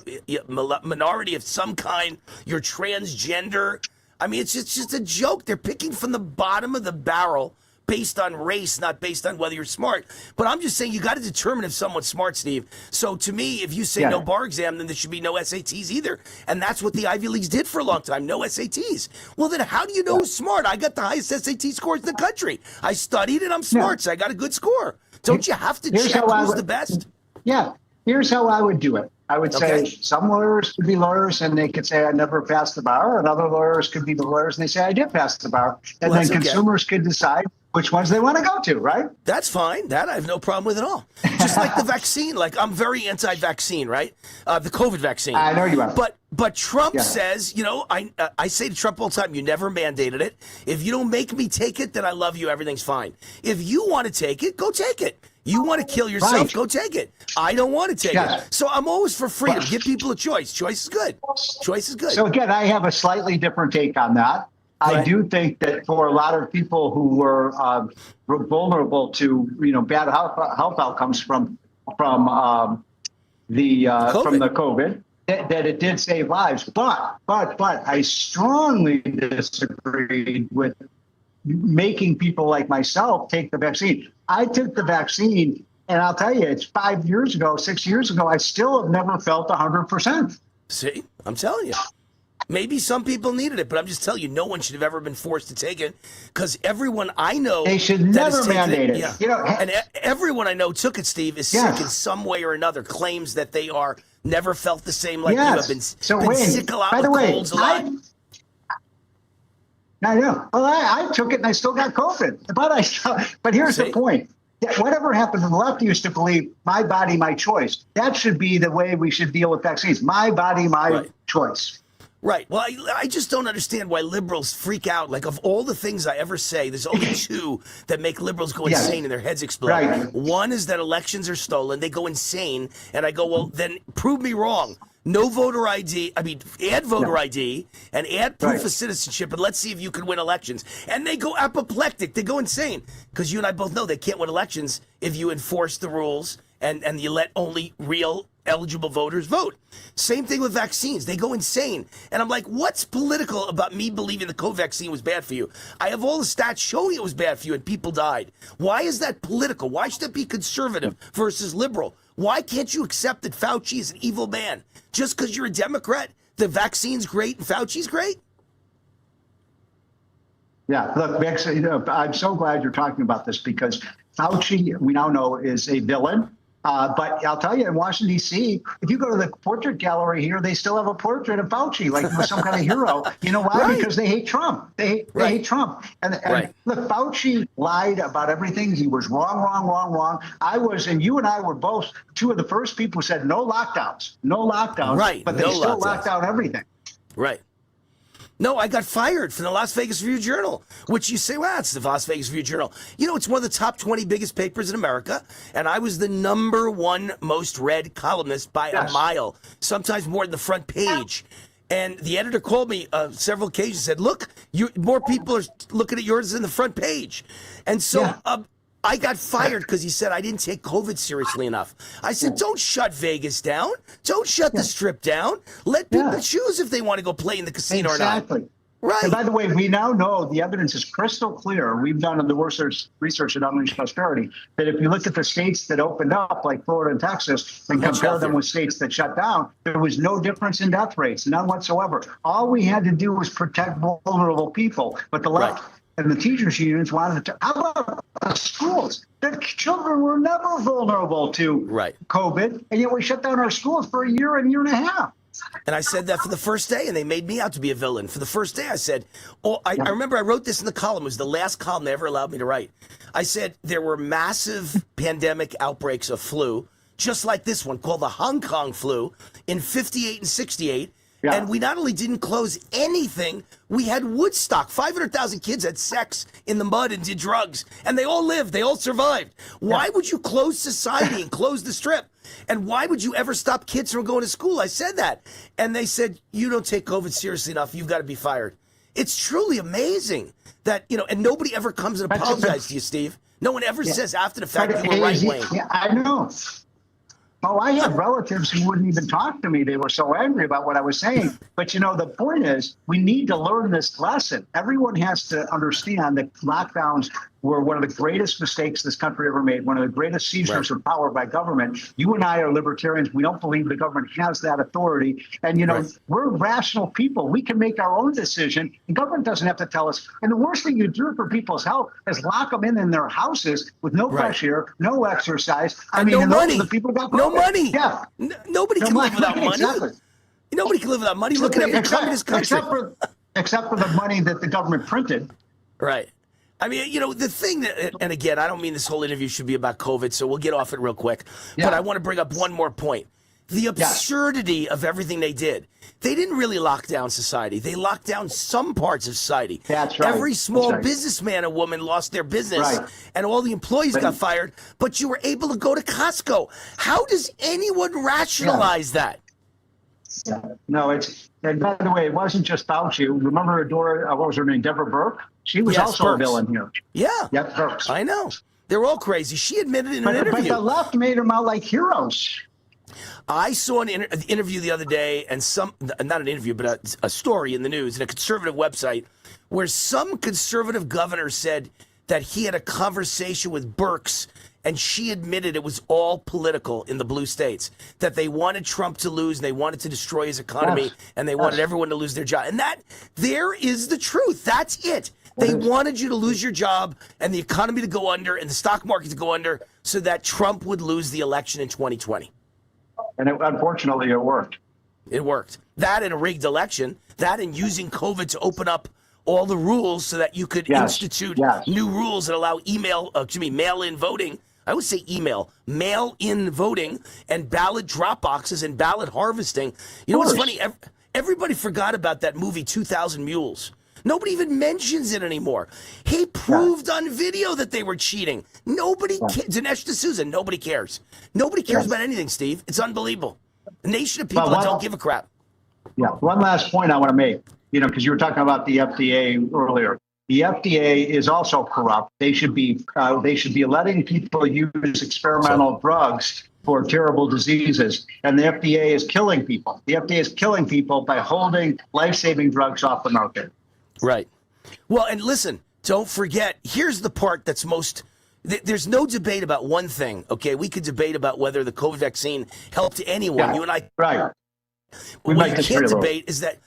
minority of some kind, you're transgender. I mean, it's just a joke. They're picking from the bottom of the barrel based on race, not based on whether you're smart. But I'm just saying you got to determine if someone's smart, Steve. So to me, if you say no bar exam, then there should be no SATs either. And that's what the Ivy Leagues did for a long time, no SATs. Well, then how do you know who's smart? I got the highest SAT scores in the country. I studied and I'm smart, so I got a good score. Don't you have to check who's the best? Yeah, here's how I would do it. I would say some lawyers could be lawyers and they could say I never passed the bar, and other lawyers could be the lawyers and they say I did pass the bar. And then consumers could decide which ones they want to go to, right? That's fine. That I have no problem with at all. Just like the vaccine. Like, I'm very anti-vaccine, right? The COVID vaccine. I know you are. But Trump says, you know, I say to Trump all the time, you never mandated it. If you don't make me take it, then I love you. Everything's fine. If you want to take it, go take it. You want to kill yourself, go take it. I don't want to take it. So I'm always for freedom. Give people a choice. Choice is good. Choice is good. So again, I have a slightly different take on that. I do think that for a lot of people who were vulnerable to, you know, bad health outcomes from the COVID, that it did save lives. But I strongly disagreed with making people like myself take the vaccine. I took the vaccine, and I'll tell you, it's 5 years ago, 6 years ago. I still have never felt 100%. See, I'm telling you. Maybe some people needed it, but I'm just telling you, no one should have ever been forced to take it, because everyone I know they should never mandate it. Yeah. You know, and everyone I know took it, Steve, is sick in some way or another. Claims that they are never felt the same like you have been sick a lot with colds a lot. I know. Well, I took it and I still got COVID. But here's the point. Whatever happened to the left used to believe my body, my choice. That should be the way we should deal with vaccines. My body, my choice. Right. Well, I just don't understand why liberals freak out. Like, of all the things I ever say, there's only two that make liberals go insane and their heads explode. Right. One is that elections are stolen. They go insane. And I go, well, then prove me wrong. No voter ID. I mean, add voter ID and add proof of citizenship, and let's see if you can win elections. And they go apoplectic. They go insane. Because you and I both know they can't win elections if you enforce the rules and you let only real eligible voters vote. Same thing with vaccines. They go insane. And I'm like, what's political about me believing the COVID vaccine was bad for you? I have all the stats showing it was bad for you and people died. Why is that political? Why should it be conservative versus liberal? Why can't you accept that Fauci is an evil man? Just because you're a Democrat, the vaccine's great and Fauci's great? Yeah, look, I'm so glad you're talking about this, because Fauci, we now know, is a villain. But I'll tell you, in Washington, D.C., if you go to the portrait gallery here, they still have a portrait of Fauci, like he was some kind of hero. You know why? Because they hate Trump. They hate Trump. And look, Fauci lied about everything. He was wrong. I was, and you and I were both two of the first people who said no lockdowns. Right. But they still locked down everything. Right. No, I got fired from the Las Vegas Review-Journal, which you say, well, it's the Las Vegas Review-Journal. You know, it's one of the top 20 biggest papers in America, and I was the #1 most read columnist by a mile, sometimes more than the front page. And the editor called me several occasions and said, look, more people are looking at yours than the front page. And so I got fired because he said I didn't take COVID seriously enough. I said, don't shut Vegas down. Don't shut the Strip down. Let people choose if they want to go play in the casino or not. Exactly. Right. And by the way, we now know the evidence is crystal clear. We've done the research at Unleash Prosperity that if you look at the states that opened up, like Florida and Texas, and compare them with states that shut down, there was no difference in death rates, none whatsoever. All we had to do was protect vulnerable people. But the left and the teachers' unions wanted to. How about the schools? The children were never vulnerable to COVID, and yet we shut down our schools for a year and a half. And I said that for the first day, and they made me out to be a villain. For the first day, I said, I remember I wrote this in the column. It was the last column they ever allowed me to write. I said there were massive pandemic outbreaks of flu, just like this one, called the Hong Kong flu, in 58 and 68. Yeah. And we not only didn't close anything, we had Woodstock. 500,000 kids had sex in the mud and did drugs. And they all lived. They all survived. Why would you close society and close the Strip? And why would you ever stop kids from going to school? I said that. And they said, you don't take COVID seriously enough. You've got to be fired. It's truly amazing that, you know, and nobody ever comes and apologizes to you, Steve. No one ever says after the fact you were right-wing. Yeah, I know. Oh, I have relatives who wouldn't even talk to me. They were so angry about what I was saying. But, you know, the point is we need to learn this lesson. Everyone has to understand that lockdowns were one of the greatest mistakes this country ever made, one of the greatest seizures of power by government. You and I are libertarians. We don't believe the government has that authority. And, you know, we're rational people. We can make our own decision. The government doesn't have to tell us. And the worst thing you do for people's health is lock them in their houses with no fresh air, no exercise. I mean, no money. The people got no money. Yeah. Nobody can live without money. Exactly. Nobody can live without money. Look at every communist country. Except for the money that the government printed. Right. I mean, the thing that, and again, I don't mean this whole interview should be about COVID, so we'll get off it real quick. Yeah. But I want to bring up one more point. The absurdity of everything they did. They didn't really lock down society. They locked down some parts of society. That's right. Every small businessman and woman lost their business, and all the employees got fired, but you were able to go to Costco. How does anyone rationalize that? Yeah. No, and by the way, it wasn't just Fauci. Remember what was her name, Deborah Burke? She was also Burks. a villain here. Yeah. Yep, Burks. I know. They're all crazy. She admitted in an interview. But the left made them out like heroes. I saw an interview the other day, and not an interview, but a story in the news in a conservative website where some conservative governor said that he had a conversation with Burks, and she admitted it was all political in the blue states, that they wanted Trump to lose, and they wanted to destroy his economy, and they wanted everyone to lose their job. And there is the truth. That's it. They wanted you to lose your job and the economy to go under and the stock market to go under so that Trump would lose the election in 2020. And unfortunately, it worked. It worked. That and a rigged election, that and using COVID to open up all the rules so that you could institute new rules that allow mail-in voting. I would say mail-in voting and ballot drop boxes and ballot harvesting. You know what's funny? Everybody forgot about that movie 2,000 Mules. Nobody even mentions it anymore. He proved on video that they were cheating. Nobody cares. Dinesh D'Souza, nobody cares. Nobody cares about anything, Steve. It's unbelievable. A nation of people that don't give a crap. Yeah. One last point I want to make, because you were talking about the FDA earlier. The FDA is also corrupt. They should be letting people use experimental drugs for terrible diseases, and the FDA is killing people. The FDA is killing people by holding life-saving drugs off the market. Right. Well, and listen, don't forget, here's the part that's there's no debate about one thing, okay? We could debate about whether the COVID vaccine helped anyone. Yeah, you and I. Right. What you can't debate is that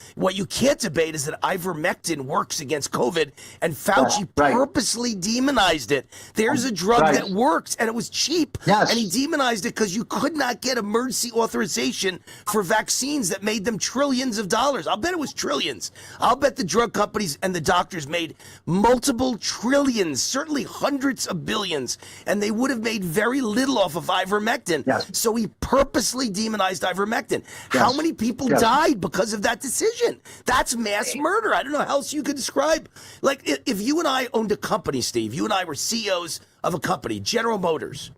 ivermectin works against COVID, and Fauci purposely demonized it. There's a drug that worked, and it was cheap, and he demonized it because you could not get emergency authorization for vaccines that made them trillions of dollars. I'll bet it was trillions. I'll bet the drug companies and the doctors made multiple trillions, certainly hundreds of billions, and they would have made very little off of ivermectin. So he purposely demonized ivermectin. How many people died because of that decision? That's mass murder. I don't know how else you could describe. Like, if you and I owned a company, Steve, you and I were CEOs of a company, General Motors,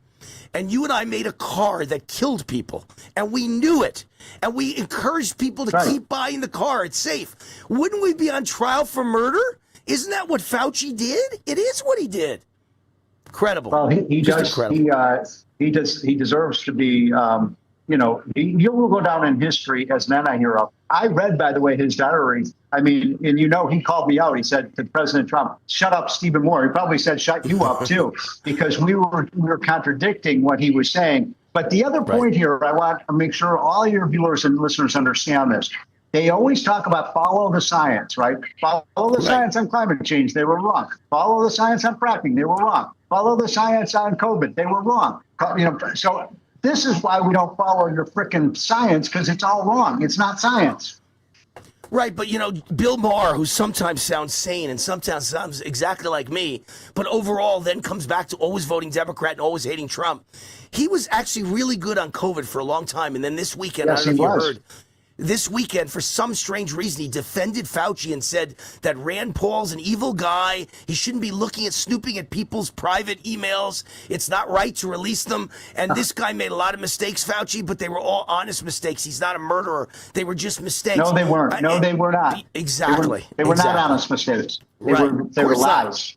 and you and I made a car that killed people, and we knew it, and we encouraged people to keep buying the car, it's safe, wouldn't we be on trial for murder? Isn't that what Fauci did? It is what he did. Incredible. Well, he deserves to be... he will go down in history as an anti-hero. I read, by the way, his diary. I mean, and he called me out. He said to President Trump, "Shut up, Stephen Moore." He probably said, "Shut you up too," because we were contradicting what he was saying. But the other point here, I want to make sure all your viewers and listeners understand this. They always talk about follow the science, right? Follow the science on climate change. They were wrong. Follow the science on fracking. They were wrong. Follow the science on COVID. They were wrong. So. This is why we don't follow your frickin' science, because it's all wrong. It's not science. Right, but Bill Maher, who sometimes sounds sane and sometimes sounds exactly like me, but overall then comes back to always voting Democrat and always hating Trump. He was actually really good on COVID for a long time, and then this weekend, I don't know if you heard, this weekend, for some strange reason, he defended Fauci and said that Rand Paul's an evil guy. He shouldn't be snooping at people's private emails. It's not right to release them. And this guy made a lot of mistakes, Fauci, but they were all honest mistakes. He's not a murderer. They were just mistakes. No, they weren't. No, they were not. Exactly. They were not honest mistakes. They were lies.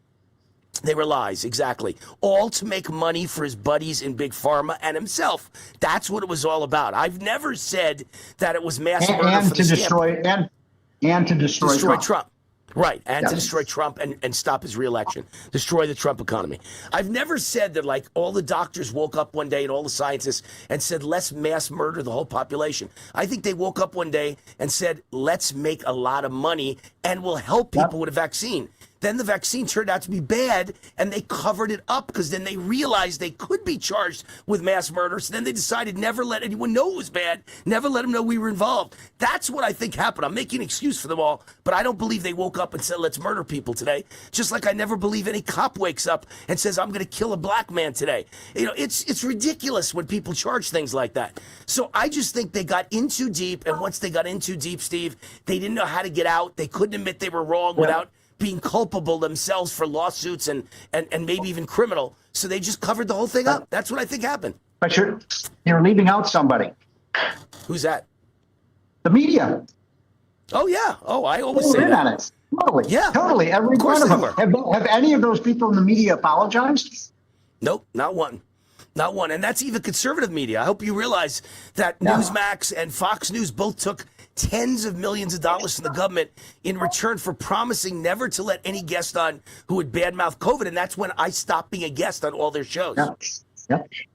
They were lies, exactly. All to make money for his buddies in Big Pharma and himself. That's what it was all about. I've never said that it was mass murder and for to the destroy and to destroy Trump. Right, and to destroy Trump and stop his reelection, destroy the Trump economy. I've never said that, like, all the doctors woke up one day and all the scientists and said, let's mass murder the whole population. I think they woke up one day and said, let's make a lot of money and we'll help people with a vaccine. Then the vaccine turned out to be bad, and they covered it up because then they realized they could be charged with mass murder. So then they decided never let anyone know it was bad, never let them know we were involved. That's what I think happened. I'm making an excuse for them all, but I don't believe they woke up and said, let's murder people today. Just like I never believe any cop wakes up and says, I'm going to kill a black man today. You know, it's ridiculous when people charge things like that. So I just think they got in too deep, and once they got in too deep, Steve, they didn't know how to get out. They couldn't admit they were wrong without being culpable themselves for lawsuits and maybe even criminal. So they just covered the whole thing up. That's what I think happened. But you're leaving out somebody. Who's that? The media. Oh, yeah. Oh, I always say in that. on it. Totally. Yeah. Totally. Every Of course one of they them. were. Have any of those people in the media apologized? Nope, not one. Not one. And that's even conservative media. I hope you realize that Newsmax and Fox News both took tens of millions of dollars from the government in return for promising never to let any guest on who would badmouth COVID. And that's when I stopped being a guest on all their shows.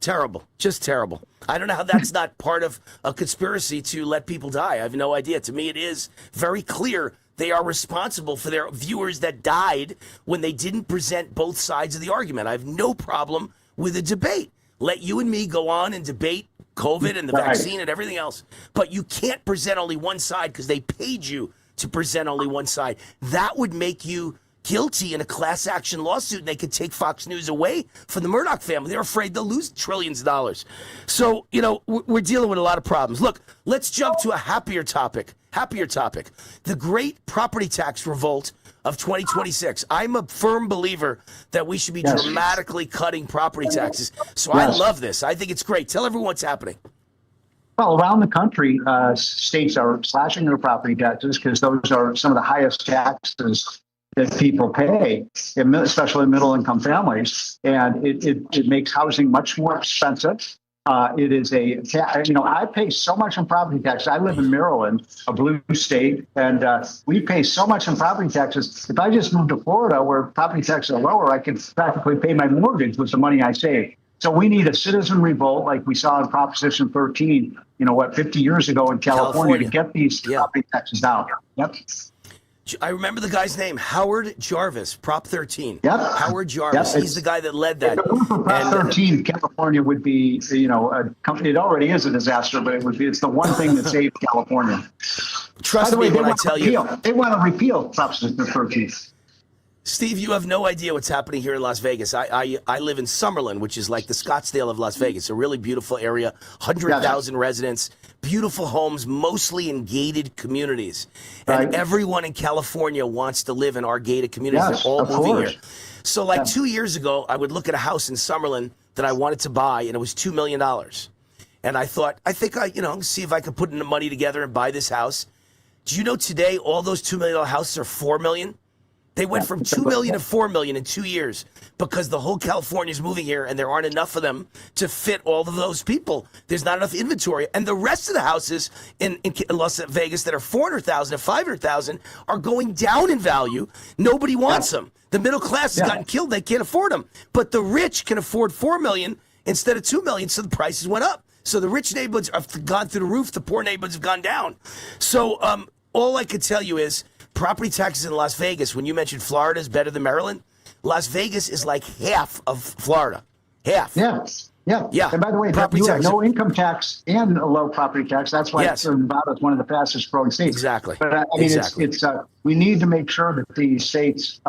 Terrible. Just terrible. I don't know how that's not part of a conspiracy to let people die. I have no idea. To me, it is very clear they are responsible for their viewers that died when they didn't present both sides of the argument. I have no problem with a debate. Let you and me go on and debate COVID and the vaccine and everything else. But you can't present only one side because they paid you to present only one side. That would make you guilty in a class action lawsuit, and they could take Fox News away from the Murdoch family. They're afraid they'll lose trillions of dollars. So, you know, we're dealing with a lot of problems. Look, let's jump to a happier topic. The great property tax revolt of 2026. I'm a firm believer that we should be dramatically cutting property taxes. So I love this. I think it's great. Tell everyone what's happening. Well, around the country, states are slashing their property taxes because those are some of the highest taxes that people pay, especially middle-income families, and it makes housing much more expensive. It is I pay so much in property taxes. I live in Maryland, a blue state, and we pay so much in property taxes. If I just moved to Florida, where property taxes are lower, I could practically pay my mortgage with the money I save. So we need a citizen revolt like we saw in Proposition 13, 50 years ago in California. To get these property taxes down. Yep. I remember the guy's name, Howard Jarvis, Prop 13. Yep. Howard Jarvis. He's the guy that led that. Prop 13, California would be, a company. It already is a disaster, but it's the one thing that saved California. Trust me when I tell you. They want to repeal Proposition 13. Steve, you have no idea what's happening here in Las Vegas. I live in Summerlin, which is like the Scottsdale of Las Vegas, a really beautiful area, 100,000 residents, beautiful homes, mostly in gated communities. And everyone in California wants to live in our gated communities. They're all moving here. So 2 years ago, I would look at a house in Summerlin that I wanted to buy, and it was $2 million. And I thought, see if I could put the money together and buy this house. Do you know today all those $2 million houses are $4 million? They went from $2 million to $4 million in 2 years because the whole California is moving here and there aren't enough of them to fit all of those people. There's not enough inventory. And the rest of the houses in Las Vegas that are $400,000 to $500,000 are going down in value. Nobody wants them. The middle class has gotten killed. They can't afford them. But the rich can afford $4 million instead of $2 million, so the prices went up. So the rich neighborhoods have gone through the roof. The poor neighborhoods have gone down. So all I could tell you is, property taxes in Las Vegas, when you mentioned Florida is better than Maryland, Las Vegas is like half of Florida. Half. Yeah. And by the way, you have no income tax and a low property tax. That's why Nevada is one of the fastest growing states. Exactly. But it's we need to make sure that these states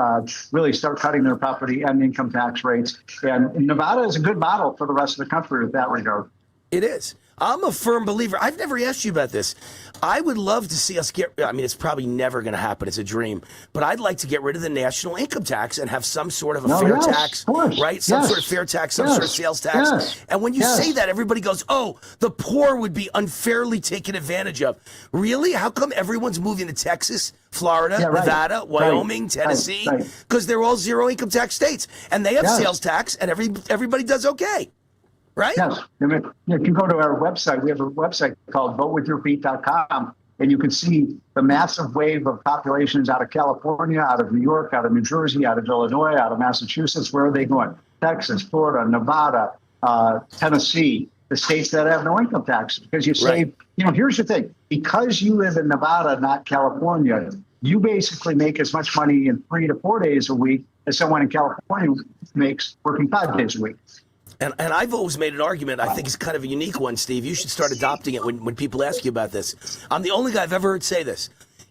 really start cutting their property and income tax rates. And Nevada is a good model for the rest of the country in that regard. It is. I'm a firm believer. I've never asked you about this. I would love to see us it's probably never going to happen. It's a dream. But I'd like to get rid of the national income tax and have some sort of a fair tax, right? Some sort of fair tax, some sort of sales tax. And when you say that, everybody goes, oh, the poor would be unfairly taken advantage of. Really? How come everyone's moving to Texas, Florida, Nevada, Wyoming, Tennessee? Because they're all zero income tax states. And they have sales tax, and everybody does okay. Right? Yes. If you go to our website, we have a website called votewithyourfeet.com, and you can see the massive wave of populations out of California, out of New York, out of New Jersey, out of Illinois, out of Massachusetts. Where are they going? Texas, Florida, Nevada, Tennessee, the states that have no income tax. Because you save, here's the thing. Because you live in Nevada, not California, you basically make as much money in 3 to 4 days a week as someone in California makes working 5 days a week. And I've always made an argument, I think it's kind of a unique one, Steve. You should start adopting it when people ask you about this. I'm the only guy I've ever heard say this.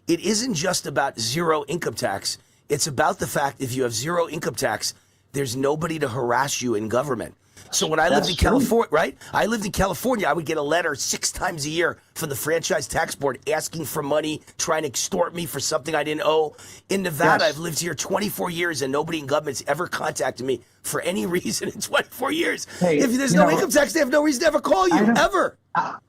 It isn't just about zero income tax. It's about the fact if you have zero income tax, there's nobody to harass you in government. So when I lived in California, right? I lived in California, I would get a letter 6 times a year from the franchise tax board asking for money, trying to extort me for something I didn't owe. In Nevada, I've lived here 24 years and nobody in government's ever contacted me for any reason in 24 years. Hey, if there's no income tax, they have no reason to ever call you, ever.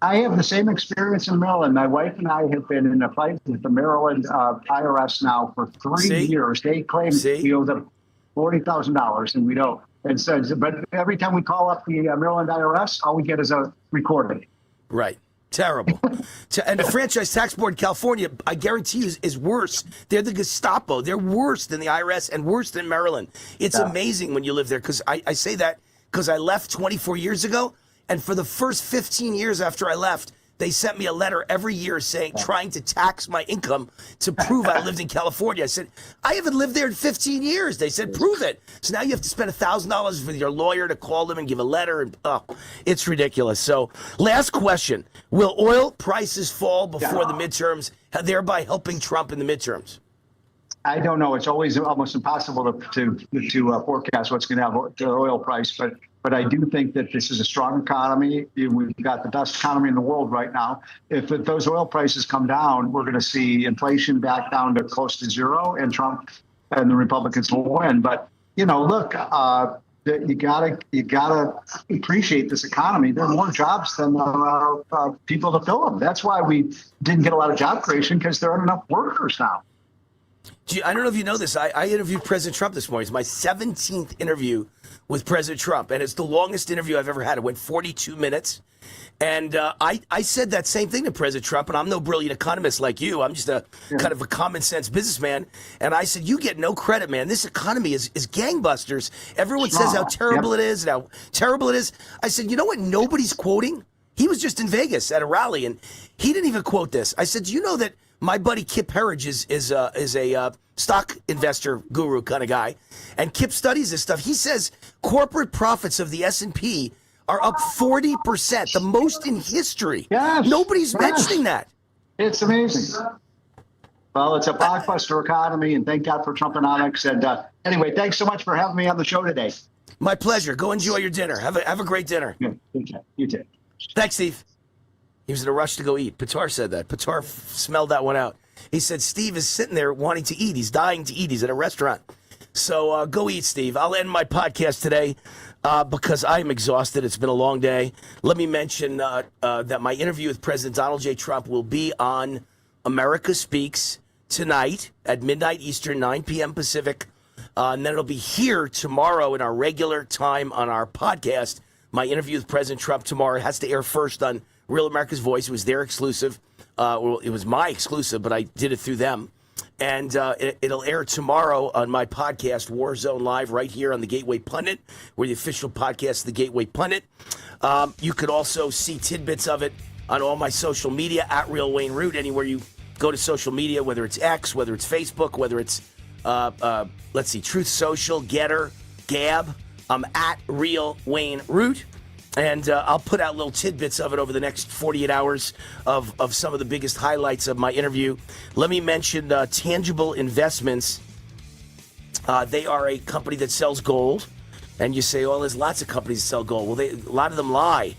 I have the same experience in Maryland. My wife and I have been in a fight with the Maryland IRS now for 3 years. They claim we owe them $40,000 and we don't. And so, but every time we call up the Maryland IRS, all we get is a recording. Right. Terrible. And the franchise tax board in California, I guarantee you, is worse. They're the Gestapo. They're worse than the IRS and worse than Maryland. It's amazing when you live there, because I say that because I left 24 years ago, and for the first 15 years after I left, they sent me a letter every year trying to tax my income to prove I lived in California. I said, I haven't lived there in 15 years. They said, prove it. So now you have to spend $1,000 with your lawyer to call them and give a letter. And it's ridiculous. So last question. Will oil prices fall before the midterms, thereby helping Trump in the midterms? I don't know. It's always almost impossible to forecast what's going to have the oil price. But I do think that this is a strong economy. We've got the best economy in the world right now. If those oil prices come down, we're going to see inflation back down to close to zero, and Trump and the Republicans will win. But look, you gotta appreciate this economy. There are more jobs than people to fill them. That's why we didn't get a lot of job creation, because there aren't enough workers now. I don't know if you know this. I interviewed President Trump this morning. It's my 17th interview with President Trump, and it's the longest interview I've ever had. It went 42 minutes. And I said that same thing to President Trump, and I'm no brilliant economist like you. I'm just a kind of a common sense businessman. And I said, you get no credit, man. This economy is gangbusters. Everyone says how terrible it is and how terrible it is. I said, you know what nobody's quoting? He was just in Vegas at a rally, and he didn't even quote this. I said, do you know that my buddy Kip Herridge is a stock investor guru kind of guy, and Kip studies this stuff. He says corporate profits of the S&P are up 40%, the most in history. Yes, Nobody's mentioning that. It's amazing. Well, it's a blockbuster economy, and thank God for Trumponomics. And anyway, thanks so much for having me on the show today. My pleasure. Go enjoy your dinner. Have a great dinner. You too. Thanks, Steve. He was in a rush to go eat. Pitar said that. Pitar smelled that one out. He said Steve is sitting there wanting to eat. He's dying to eat. He's at a restaurant. So go eat, Steve. I'll end my podcast today because I'm exhausted. It's been a long day. Let me mention that my interview with President Donald J. Trump will be on America Speaks tonight at midnight Eastern, 9 p.m. Pacific. And then it'll be here tomorrow in our regular time on our podcast. My interview with President Trump tomorrow has to air first on Real America's Voice. It was their exclusive. Well, it was my exclusive, but I did it through them. And it'll air tomorrow on my podcast, Warzone Live, right here on the Gateway Pundit. We're the official podcast of the Gateway Pundit. You could also see tidbits of it on all my social media, at Real Wayne Root. Anywhere you go to social media, whether it's X, whether it's Facebook, whether it's, Truth Social, Getter, Gab. I'm at Real Wayne Root. And I'll put out little tidbits of it over the next 48 hours of some of the biggest highlights of my interview. Let me mention Tangible Investments. They are a company that sells gold. And you say, oh, there's lots of companies that sell gold. Well, a lot of them lie.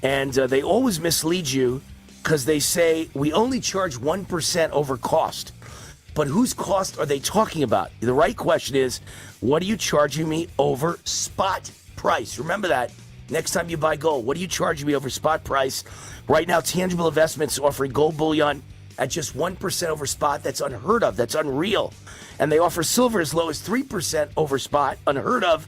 And they always mislead you because they say, we only charge 1% over cost. But whose cost are they talking about? The right question is, what are you charging me over spot price? Remember that. Next time you buy gold, what are you charging me over spot price? Right now, Tangible Investments offering gold bullion at just 1% over spot. That's unheard of. That's unreal. And they offer silver as low as 3% over spot. Unheard of.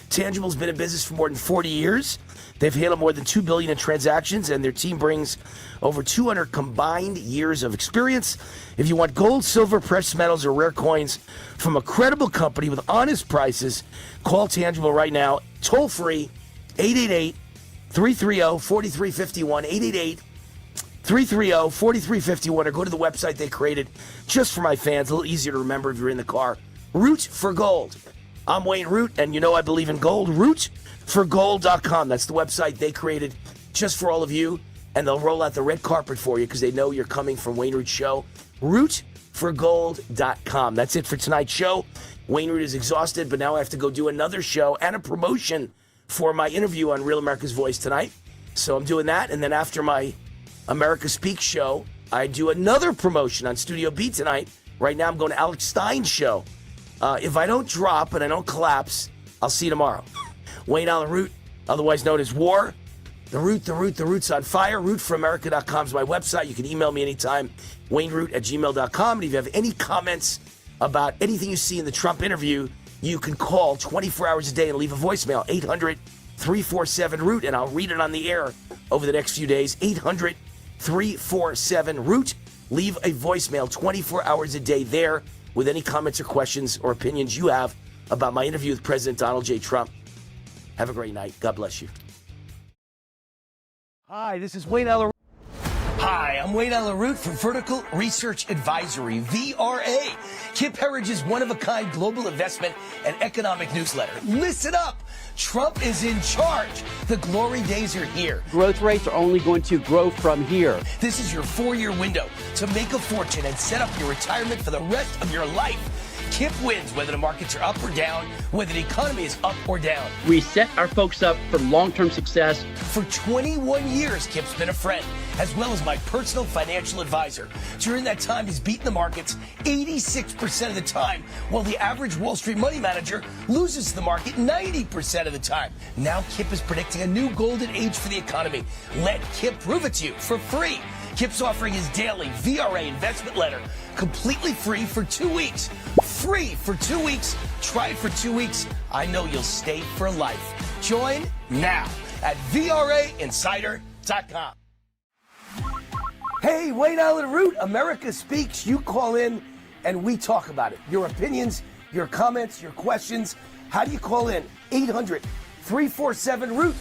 Tangible's been in business for more than 40 years. They've handled more than $2 billion in transactions, and their team brings over 200 combined years of experience. If you want gold, silver, precious metals, or rare coins from a credible company with honest prices, call Tangible right now. Toll free. 888-330-4351, 330-4351, or go to the website they created just for my fans. A little easier to remember if you're in the car. Root for Gold. I'm Wayne Root, and you know I believe in gold. Rootforgold.com. That's the website they created just for all of you, and they'll roll out the red carpet for you because they know you're coming from Wayne Root Show. Rootforgold.com. That's it for tonight's show. Wayne Root is exhausted, but now I have to go do another show and a promotion for my interview on Real America's Voice tonight. So I'm doing that, and then after my America Speaks show, I do another promotion on Studio B tonight. Right now I'm going to Alex Stein's show. If I don't drop and I don't collapse, I'll see you tomorrow. Wayne Allyn Root, otherwise known as War. The Root's on fire. Rootforamerica.com is my website. You can email me anytime. WayneRoot@gmail.com. And if you have any comments about anything you see in the Trump interview, you can call 24 hours a day and leave a voicemail. 800-347-ROOT, and I'll read it on the air over the next few days. 800-347-ROOT. Leave a voicemail 24 hours a day there with any comments or questions or opinions you have about my interview with President Donald J. Trump. Have a great night. God bless you. Hi, this is Wayne Allyn. Hi, I'm Wayne Allyn Root from Vertical Research Advisory, VRA, Kip Herridge's one-of-a-kind global investment and economic newsletter. Listen up! Trump is in charge. The glory days are here. Growth rates are only going to grow from here. This is your 4-year window to make a fortune and set up your retirement for the rest of your life. Kip wins whether the markets are up or down, whether the economy is up or down. We set our folks up for long-term success. For 21 years, Kip's been a friend, as well as my personal financial advisor. During that time, he's beaten the markets 86% of the time, while the average Wall Street money manager loses the market 90% of the time. Now Kip is predicting a new golden age for the economy. Let Kip prove it to you for free. Kip's offering his daily VRA investment letter completely free for 2 weeks. Free for 2 weeks. Try it for 2 weeks. I know you'll stay for life. Join now at VRAinsider.com. Hey, Wayne Allyn Root, America Speaks. You call in and we talk about it. Your opinions, your comments, your questions. How do you call in? 800-347-ROOT.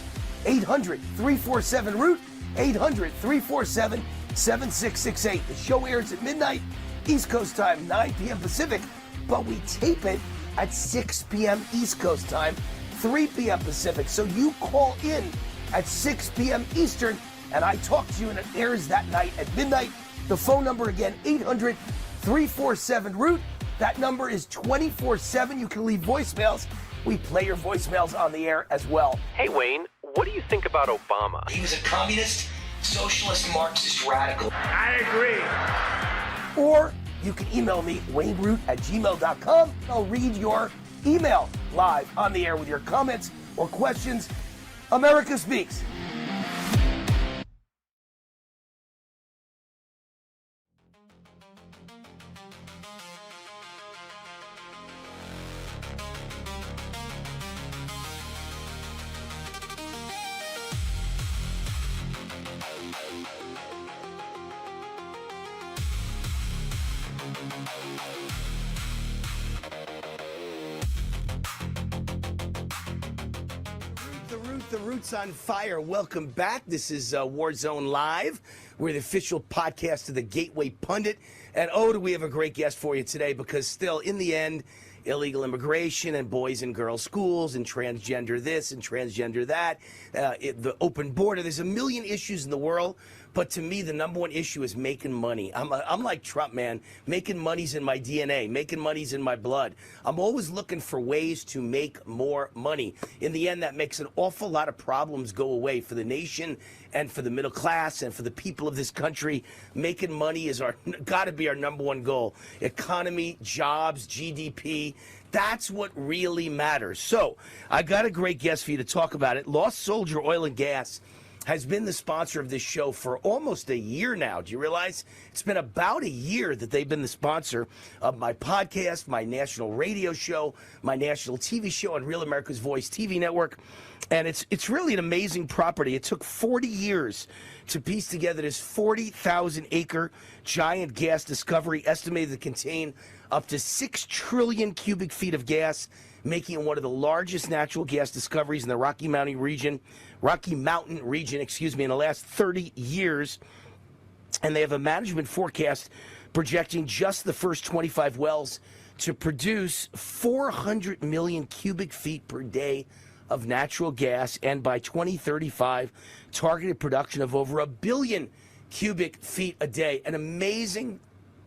800-347-ROOT. 800-347-7668. The show airs at midnight, East Coast time, 9 p.m. Pacific, but we tape it at 6 p.m. East Coast time, 3 p.m. Pacific. So you call in at 6 p.m. Eastern, and I talk to you, and it airs that night at midnight. The phone number again, 800-347-ROOT. That number is 24/7. You can leave voicemails. We play your voicemails on the air as well. Hey, Wayne, what do you think about Obama? He was a communist, socialist, Marxist radical. I agree. Or you can email me, WayneRoot@gmail.com. I'll read your email live on the air with your comments or questions. America Speaks. The Root's on fire. Welcome back. This is Warzone Live. We're the official podcast of the Gateway Pundit. And oh, do we have a great guest for you today, because still, in the end, illegal immigration and boys and girls schools and transgender this and transgender that, the open border. There's a million issues in the world. But to me, the number one issue is making money. I'm like Trump, man. Making money's in my DNA. Making money's in my blood. I'm always looking for ways to make more money. In the end, that makes an awful lot of problems go away for the nation and for the middle class and for the people of this country. Making money is got to be our number one goal. Economy, jobs, GDP. That's what really matters. So I got a great guest for you to talk about it. Lost Soldier Oil and Gas has been the sponsor of this show for almost a year now. Do you realize? It's been about a year that they've been the sponsor of my podcast, my national radio show, my national TV show on Real America's Voice TV network. And it's really an amazing property. It took 40 years to piece together this 40,000-acre giant gas discovery, estimated to contain up to 6 trillion cubic feet of gas, making it one of the largest natural gas discoveries in the Rocky Mountain region, in the last 30 years. and they have a management forecast projecting just the first 25 wells to produce 400 million cubic feet per day of natural gas, and by 2035, targeted production of over 1 billion cubic feet a day. An amazing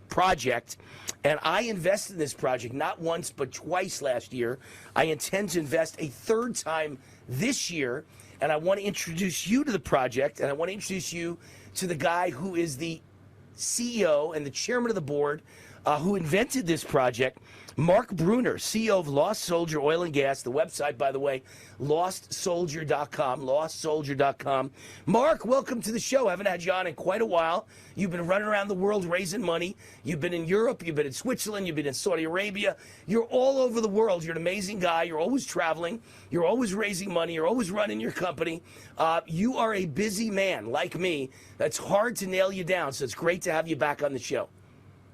project, and I invested in this project not once but twice last year. I intend to invest a third time this year, and I want to introduce you to the project, and I want to introduce you to the guy who is the CEO and the chairman of the board who invented this project, Mark Bruner, CEO of Lost Soldier Oil and Gas. The website, by the way, lostsoldier.com. Mark, welcome to the show. Haven't had you on in quite a while. You've been running around the world raising money. You've been in Europe. You've been in Switzerland. You've been in Saudi Arabia. You're all over the world. You're an amazing guy. You're always traveling. You're always raising money. You're always running your company. You are a busy man like me. That's hard to nail you down, so it's great to have you back on the show.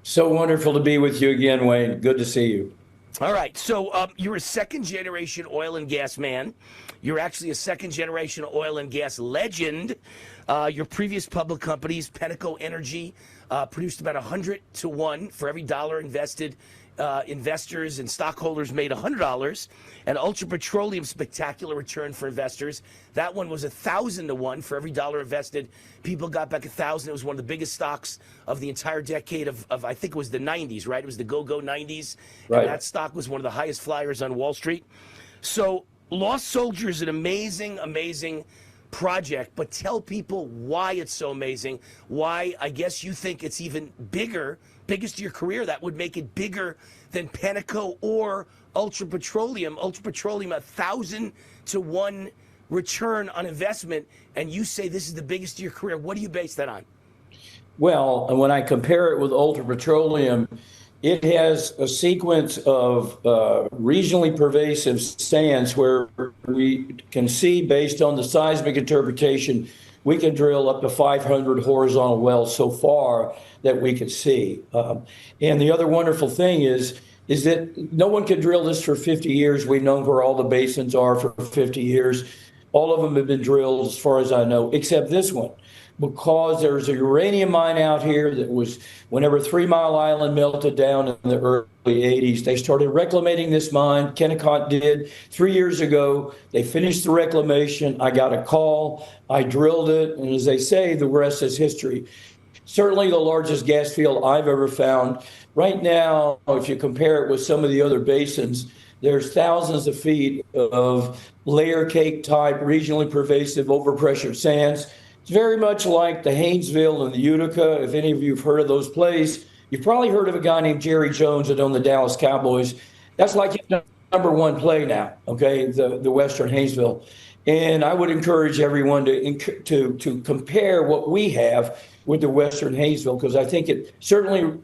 So wonderful to be with you again, Wayne. Good to see you. All right, so you're a second-generation oil and gas man. You're actually a second-generation oil and gas legend. Your previous public companies, Penteco Energy, produced about 100 to 1 for every dollar invested. Investors and stockholders made $100, and Ultra Petroleum, spectacular return for investors. That one was 1,000 to 1 for every dollar invested. People got back 1,000. It was one of the biggest stocks of the entire decade of I think it was the 90s, right? It was the go-go 90s. Right. And that stock was one of the highest flyers on Wall Street. So Lost Soldier is an amazing, amazing project, but tell people why it's so amazing, why I guess you think it's even biggest of your career, that would make it bigger than Penteco or Ultra Petroleum. Ultra Petroleum, 1,000 to 1 return on investment, and you say this is the biggest of your career. What do you base that on? Well, when I compare it with Ultra Petroleum, it has a sequence of regionally pervasive sands where we can see, based on the seismic interpretation, we can drill up to 500 horizontal wells so far that we can see. And the other wonderful thing is that no one can drill this for 50 years. We've known where all the basins are for 50 years. All of them have been drilled, as far as I know, except this one, because there's a uranium mine out here that was, whenever 3 Mile Island melted down in the early 80s, they started reclamating this mine. Kennecott did 3 years ago. They finished the reclamation. I got a call. I drilled it. And as they say, the rest is history. Certainly the largest gas field I've ever found. Right now, if you compare it with some of the other basins, there's thousands of feet of layer cake type, regionally pervasive, overpressure sands. It's very much like the Haynesville and the Utica. If any of you have heard of those plays, you've probably heard of a guy named Jerry Jones that owned the Dallas Cowboys. That's like his number one play now, okay, the Western Haynesville. And I would encourage everyone to compare what we have with the Western Haynesville, because I think it certainly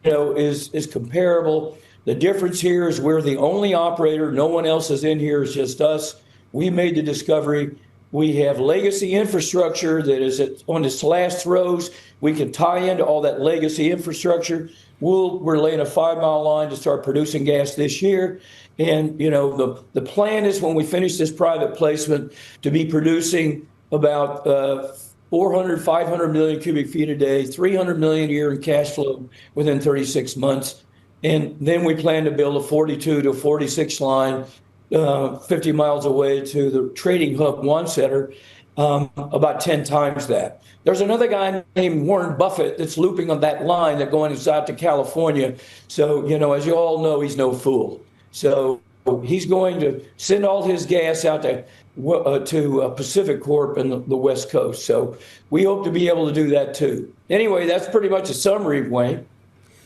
is comparable. The difference here is we're the only operator. No one else is in here. It's just us. We made the discovery. We have legacy infrastructure that is on its last throws. We can tie into all that legacy infrastructure. We're laying a 5 Mile line to start producing gas this year. And, the plan is, when we finish this private placement, to be producing about 400, 500 million cubic feet a day, 300 million a year in cash flow within 36 months. And then we plan to build a 42 to 46 line 50 miles away to the Trading Hub One Center, about 10 times that. There's another guy named Warren Buffett that's looping on that line that going out to California. So, as you all know, he's no fool. So he's going to send all his gas out to Pacific Corp in the West Coast. So we hope to be able to do that too. Anyway, that's pretty much a summary, Wayne.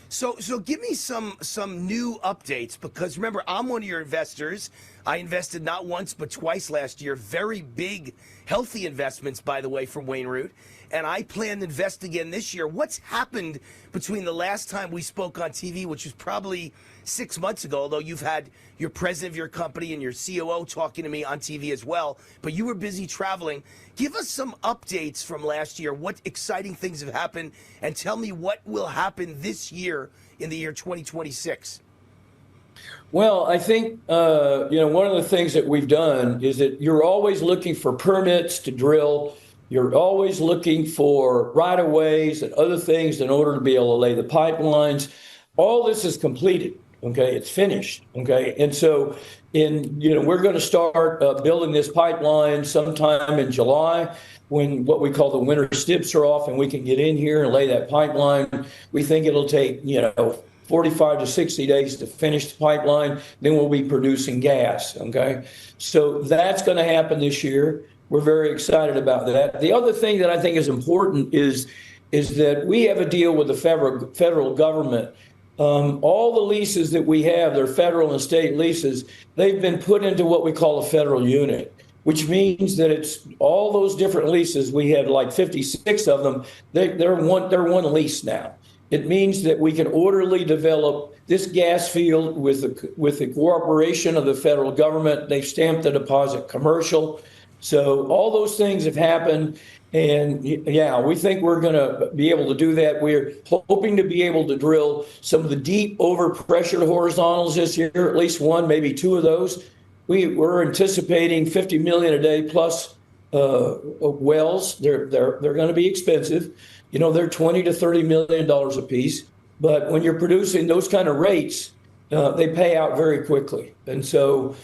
So give me some new updates, because remember, I'm one of your investors. I invested not once but twice last year. Very big, healthy investments, by the way, from Wayne Root. And I plan to invest again this year. What's happened between the last time we spoke on TV, which was probably 6 months ago, although you've had your president of your company and your COO talking to me on TV as well, but you were busy traveling. Give us some updates from last year. What exciting things have happened, and tell me what will happen this year in the year 2026. Well, I think, one of the things that we've done is that you're always looking for permits to drill. You're always looking for right-of-ways and other things in order to be able to lay the pipelines. All this is completed. Okay, it's finished. Okay, and so we're going to start building this pipeline sometime in July, when what we call the winter stips are off, and we can get in here and lay that pipeline. We think it'll take 45 to 60 days to finish the pipeline. Then we'll be producing gas. Okay, so that's going to happen this year. We're very excited about that. The other thing that I think is important is that we have a deal with the federal government. All the leases that we have, they're federal and state leases, they've been put into what we call a federal unit, which means that it's all those different leases. We had like 56 of them. They're one lease now. It means that we can orderly develop this gas field with the cooperation of the federal government. They've stamped the deposit commercial. So all those things have happened. And yeah, we think we're going to be able to do that. We're hoping to be able to drill some of the deep overpressured horizontals this year, at least one, maybe two of those. We're anticipating 50 million a day plus wells. They're going to be expensive. They're $20 to $30 million a piece. But when you're producing those kind of rates, they pay out very quickly. And so,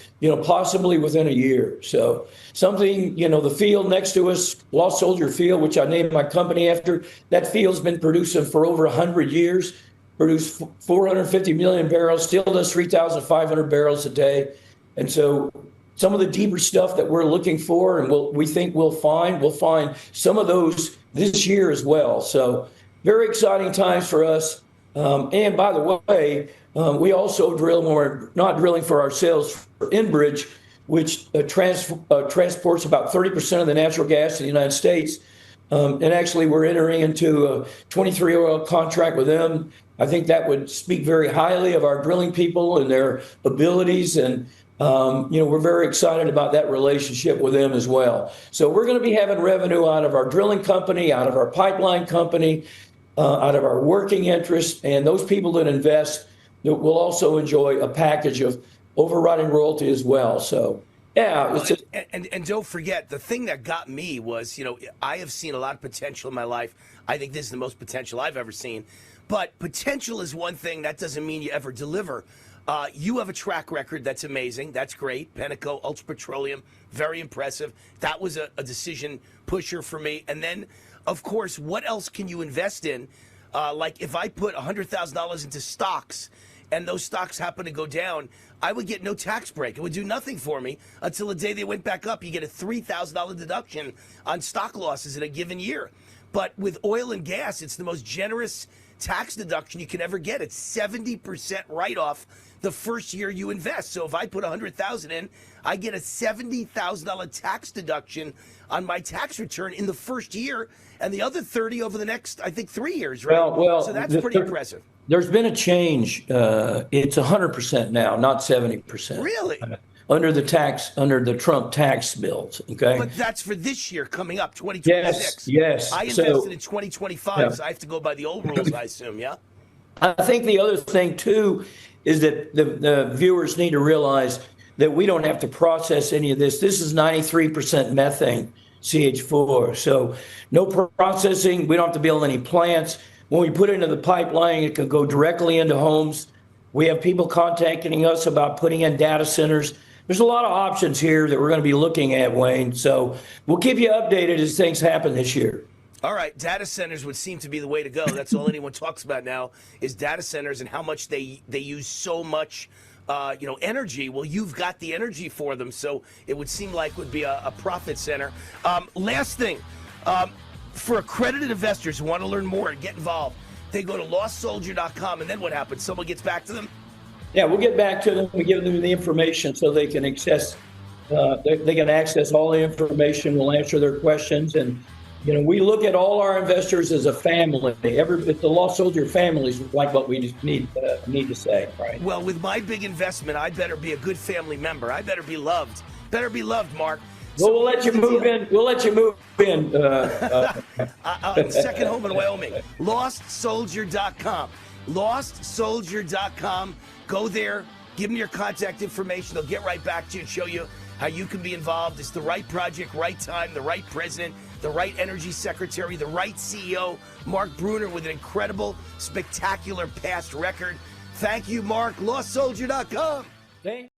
possibly within a year. So something, the field next to us, Lost Soldier Field, which I named my company after, that field's been producing for over 100 years, produced 450 million barrels, still does 3,500 barrels a day. And so some of the deeper stuff that we're looking for and we think we'll find some of those this year as well. So very exciting times for us. And by the way, we also drill when we're not drilling for ourselves for Enbridge, which transports about 30% of the natural gas in the United States. And actually, we're entering into a 23-oil contract with them. I think that would speak very highly of our drilling people and their abilities. And, we're very excited about that relationship with them as well. So we're going to be having revenue out of our drilling company, out of our pipeline company, out of our working interest. And those people that invest will also enjoy a package of overriding royalty as well. So, yeah. Well, and don't forget, the thing that got me was, I have seen a lot of potential in my life. I think this is the most potential I've ever seen. But potential is one thing. That doesn't mean you ever deliver. You have a track record that's amazing. That's great. Penteco, Ultra Petroleum, very impressive. That was a decision pusher for me. And then, of course, what else can you invest in? Like if I put $100,000 into stocks and those stocks happen to go down, I would get no tax break. It would do nothing for me until the day they went back up. You get a $3,000 deduction on stock losses in a given year. But with oil and gas, it's the most generous tax deduction you can ever get. It's 70% write-off the first year you invest. So if I put $100,000 in, I get a $70,000 tax deduction on my tax return in the first year, and the other 30 over the next, I think, 3 years, right? Well, so that's pretty impressive. There's been a change. It's 100% now, not 70%. Really? Under the Trump tax bills, okay? But that's for this year coming up, 2026. Yes. I invested in 2025, so I have to go by the old rules, I assume, yeah? I think the other thing, too, is that the viewers need to realize that we don't have to process any of this. This is 93% methane, CH4. So no processing. We don't have to build any plants. When we put it into the pipeline, it can go directly into homes. We have people contacting us about putting in data centers. There's a lot of options here that we're going to be looking at, Wayne. So we'll keep you updated as things happen this year. All right, data centers would seem to be the way to go. That's all anyone talks about now is data centers and how much they use so much, energy. Well, you've got the energy for them, so it would seem like would be a profit center. Last thing, for accredited investors who want to learn more and get involved, they go to lostsoldier.com, and then what happens? Someone gets back to them? Yeah, we'll get back to them. We give them the information so they can access. They can access all the information. We'll answer their questions, and we look at all our investors as a family. The Lost Soldier family is like what we need to say, right? Well, with my big investment, I better be a good family member. I better be loved. Better be loved, Mark. Well, we'll let you move in. We'll let you move in. Second home in Wyoming. LostSoldier.com. LostSoldier.com. Go there. Give them your contact information. They'll get right back to you and show you how you can be involved. It's the right project, right time, the right president, the right energy secretary, the right CEO, Mark Bruner, with an incredible, spectacular past record. Thank you, Mark. LostSoldier.com. Thank